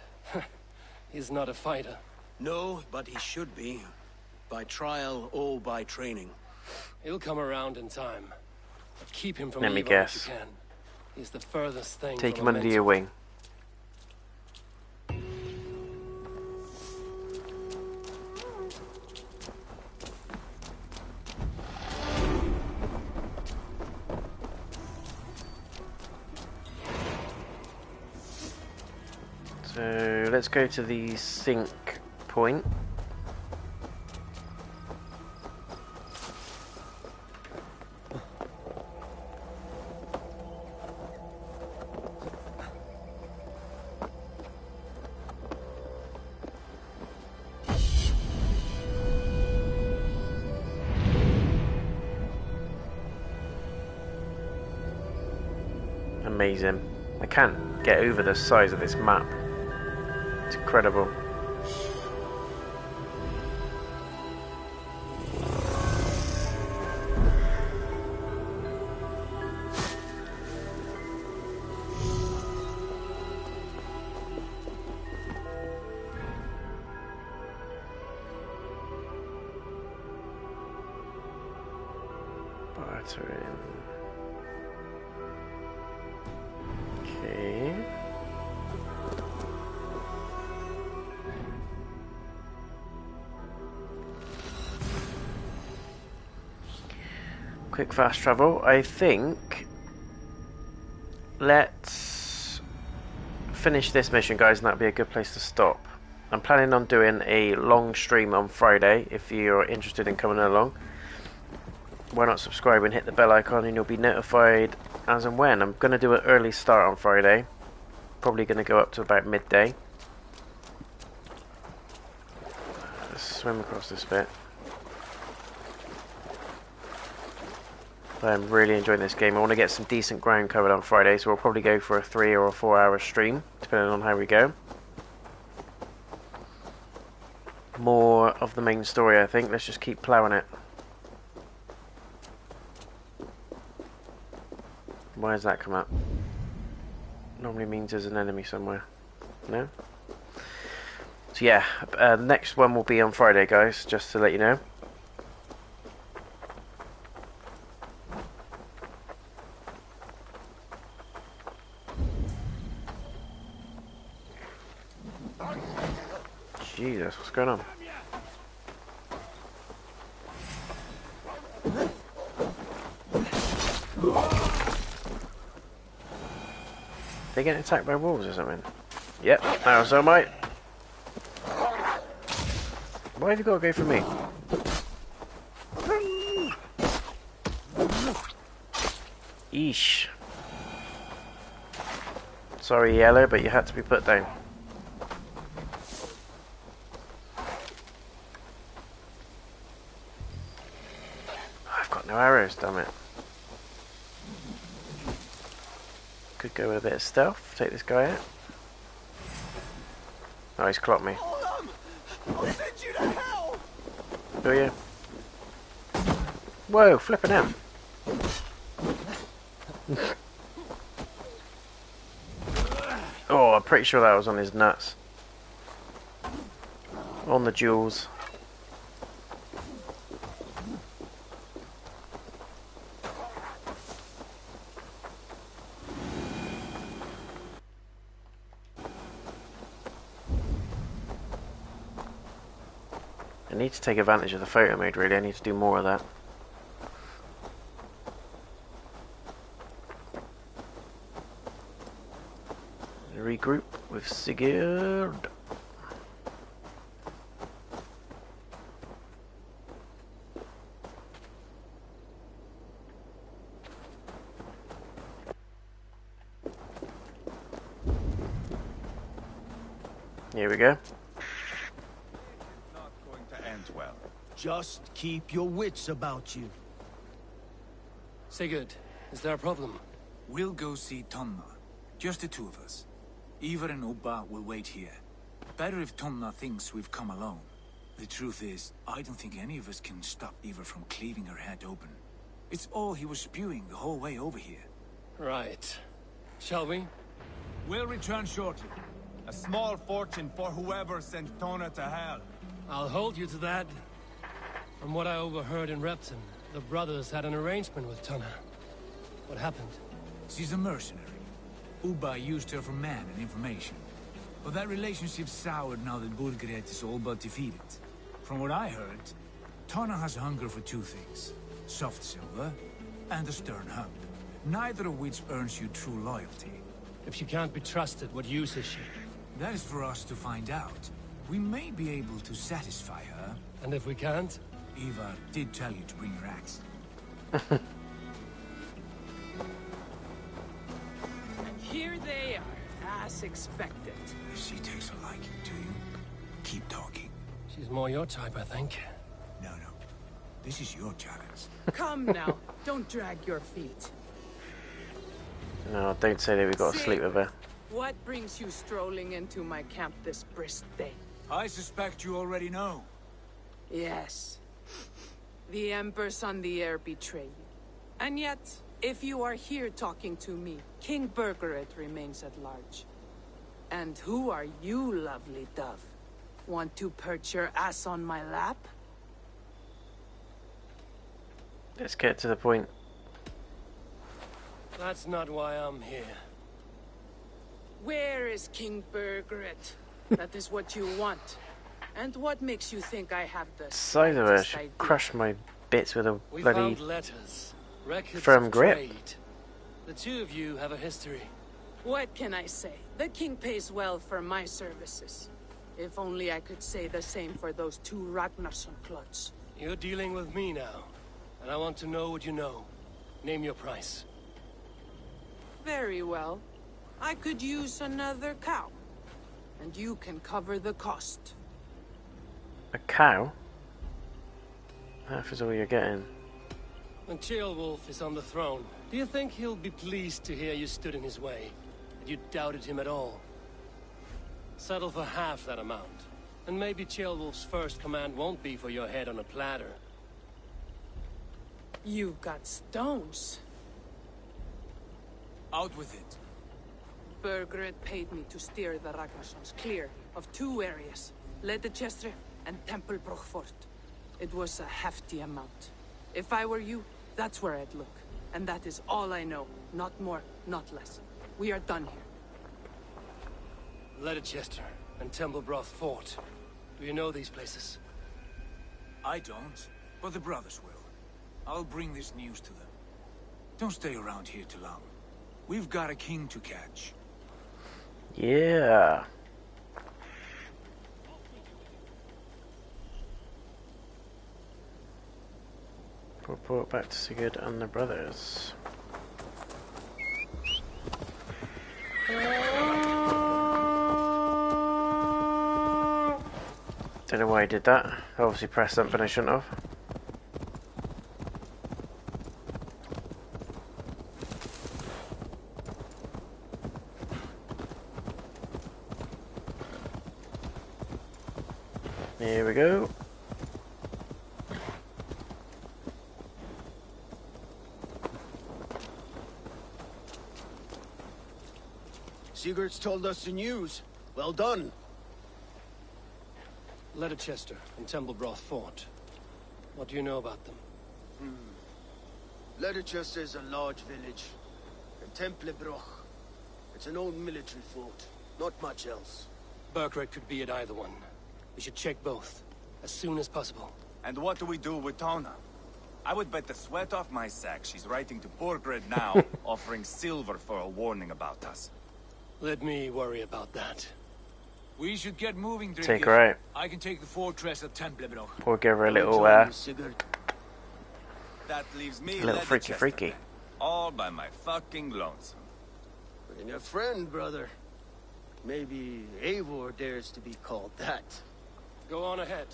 He's not a fighter. No, but he should be. By trial or by training. He'll come around in time. But keep him from Let me Ivarr guess. if you can. He's the furthest thing Take from him a under your mentor. wing. So let's go to the sync point. Amazing. I can't get over the size of this map. It's incredible. Bartering. Okay. Quick fast travel. I think let's finish this mission, guys, and that'll be a good place to stop. I'm planning on doing a long stream on Friday. If you're interested in coming along, why not subscribe and hit the bell icon and you'll be notified as and when. I'm going to do an early start on Friday. Probably going to go up to about midday. Let's swim across this bit. I'm really enjoying this game. I want to get some decent ground covered on Friday, so we'll probably go for a 3 or a 4 hour stream, depending on how we go. More of the main story, I think. Let's just keep ploughing it. Why has that come up? Normally means there's an enemy somewhere. No? So yeah, next one will be on Friday, guys, just to let you know. Jesus, what's going on? They getting attacked by wolves or something? Yep, now so am I. Why have you got to go for me? Eesh. Sorry, Yellow, but you had to be put down. I've got no arrows, damn it. Could go with a bit of stealth, take this guy out. Oh, he's clocked me. I'll send you to hell! Do you? Whoa, flipping out. Oh, I'm pretty sure that was on his nuts. On the jewels. I need to take advantage of the photo mode, really. I need to do more of that. Regroup with Sigurd. Here we go. Well, just keep your wits about you. Sigurd, is there a problem? We'll go see Tonna. Just the two of us. Ivarr and Ubba will wait here. Better if Tonna thinks we've come alone. The truth is, I don't think any of us can stop Ivarr from cleaving her head open. It's all he was spewing the whole way over here. Right. Shall we? We'll return shortly. A small fortune for whoever sent Tonna to hell. I'll hold you to that. From what I overheard in Repton, the brothers had an arrangement with Tonna. What happened? She's a mercenary. Ubba used her for man and information. But that relationship soured now that Burgred is all but defeated. From what I heard, Tonna has hunger for two things. Soft silver and a stern hub. Neither of which earns you true loyalty. If she can't be trusted, what use is she? That is for us to find out. We may be able to satisfy her. And if we can't? Ivarr did tell you to bring your axe. And here they are, as expected. If she takes a liking to you, keep talking. She's more your type, I think. No. This is your challenge. Come now, don't drag your feet. No, don't say that we've got to sleep with her. What brings you strolling into my camp this brisk day? I suspect you already know. Yes. The Embers on the air betray you. And yet, if you are here talking to me, King Burgred remains at large. And who are you, lovely dove? Want to perch your ass on my lap? Let's get to the point. That's not why I'm here. Where is King Burgred? That is what you want. And what makes you think I have the Size of her should crush my bits with a We bloody found letters, records firm of grip. trade. The two of you have a history. What can I say? The king pays well for my services. If only I could say the same for those two Ragnarsson clots. You're dealing with me now, and I want to know what you know. Name your price. Very well. I could use another cow. And you can cover the cost. A cow? Half is all you're getting. When Ceolwulf is on the throne, do you think he'll be pleased to hear you stood in his way? That you doubted him at all? Settle for half that amount. And maybe Ceolwulf's first command won't be for your head on a platter. You've got stones. Out with it. Burgred paid me to steer the Ragnarssons clear of 2 areas, Ledechester and Temple Brochfort. It was a hefty amount. If I were you, that's where I'd look. And that is all I know. Not more, not less. We are done here. Ledechester and Templebroth Fort. Do you know these places? I don't, but the brothers will. I'll bring this news to them. Don't stay around here too long. We've got a king to catch. Yeah. Report back to Sigurd and the brothers. Don't know why I did that. I obviously pressed something I shouldn't have. Here we go. Sigurd's told us the news. Well done. Ledechester and Templebroth Fort. What do you know about them? Ledechester is a large village. And Templebroch. It's an old military fort. Not much else. Burgred could be at either one. We should check both, as soon as possible. And what do we do with Tonna? I would bet the sweat off my sack she's writing to Burgred now, offering silver for a warning about us. Let me worry about that. We should get moving, Drinkers. Take her out. I can take the fortress of Templebroch. Or give her a little, That leaves me a little freaky. All by my fucking lonesome. Bring a friend, brother. Maybe Eivor dares to be called that. Go on ahead.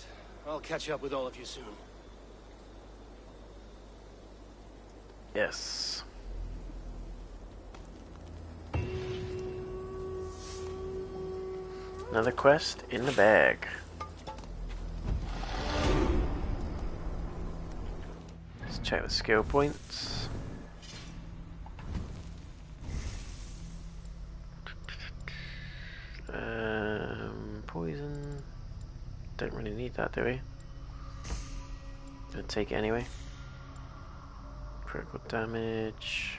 I'll catch up with all of you soon. Yes. Another quest in the bag. Let's check the skill points. Poison. Don't really need that, do we? Gonna take it anyway. Critical damage.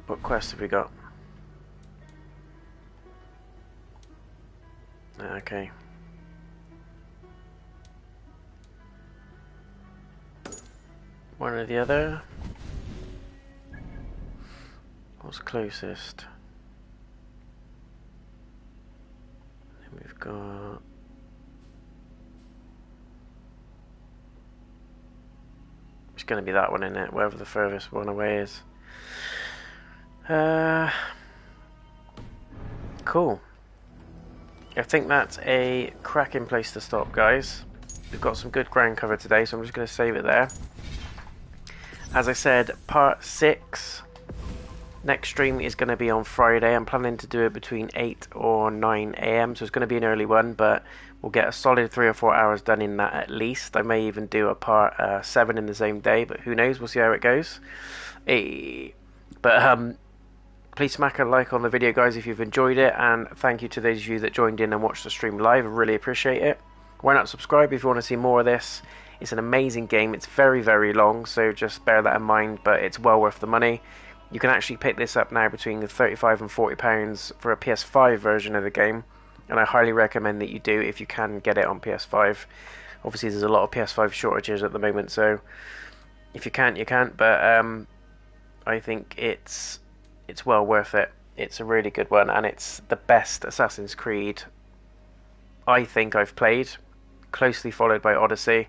What quest have we got? Okay. One or the other. What's closest? Then we've got... It's going to be that one, isn't it? Wherever the furthest one away is. Cool. I think that's a cracking place to stop, guys. We've got some good ground cover today, so I'm just going to save it there. As I said, part 6 next stream is going to be on Friday. I'm planning to do it between 8 or 9 AM, so it's going to be an early one, but we'll get a solid 3 or 4 hours done in that at least. I may even do a part 7 in the same day, but who knows, we'll see how it goes. Please smack a like on the video, guys, if you've enjoyed it, and thank you to those of you that joined in and watched the stream live. I really appreciate it. Why not subscribe if you want to see more of this? It's an amazing game. It's very, very long, so just bear that in mind, but it's well worth the money. You can actually pick this up now between £35 and £40 for a PS5 version of the game, and I highly recommend that you do if you can get it on PS5. Obviously, there's a lot of PS5 shortages at the moment, so if you can't, you can't, but I think it's well worth it. It's a really good one, and it's the best Assassin's Creed I think I've played, closely followed by Odyssey,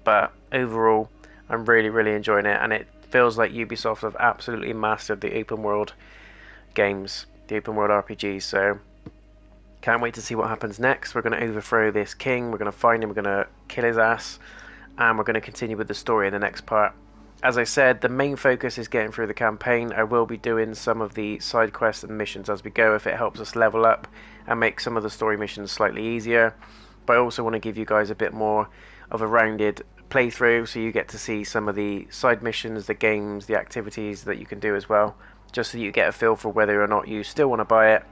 but overall I'm really, really enjoying it, and it feels like Ubisoft have absolutely mastered the open world games, the open world RPGs, so Can't wait to see what happens next. We're going to overthrow this king. We're going to find him. We're going to kill his ass. And we're going to continue with the story in the next part. As I said, the main focus is getting through the campaign. I will be doing some of the side quests and missions as we go if it helps us level up and make some of the story missions slightly easier. But I also want to give you guys a bit more of a rounded playthrough, so you get to see some of the side missions, the games, the activities that you can do as well, just so you get a feel for whether or not you still want to buy it,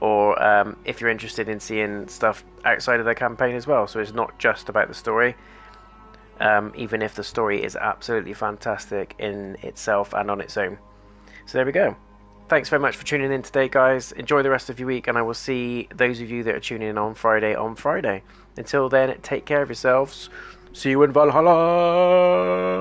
or if you're interested in seeing stuff outside of the campaign as well. So it's not just about the story, even if the story is absolutely fantastic in itself and on its own. So there we go. Thanks very much for tuning in today, guys. Enjoy the rest of your week, and I will see those of you that are tuning in on Friday. Until then, take care of yourselves. See you in Valhalla!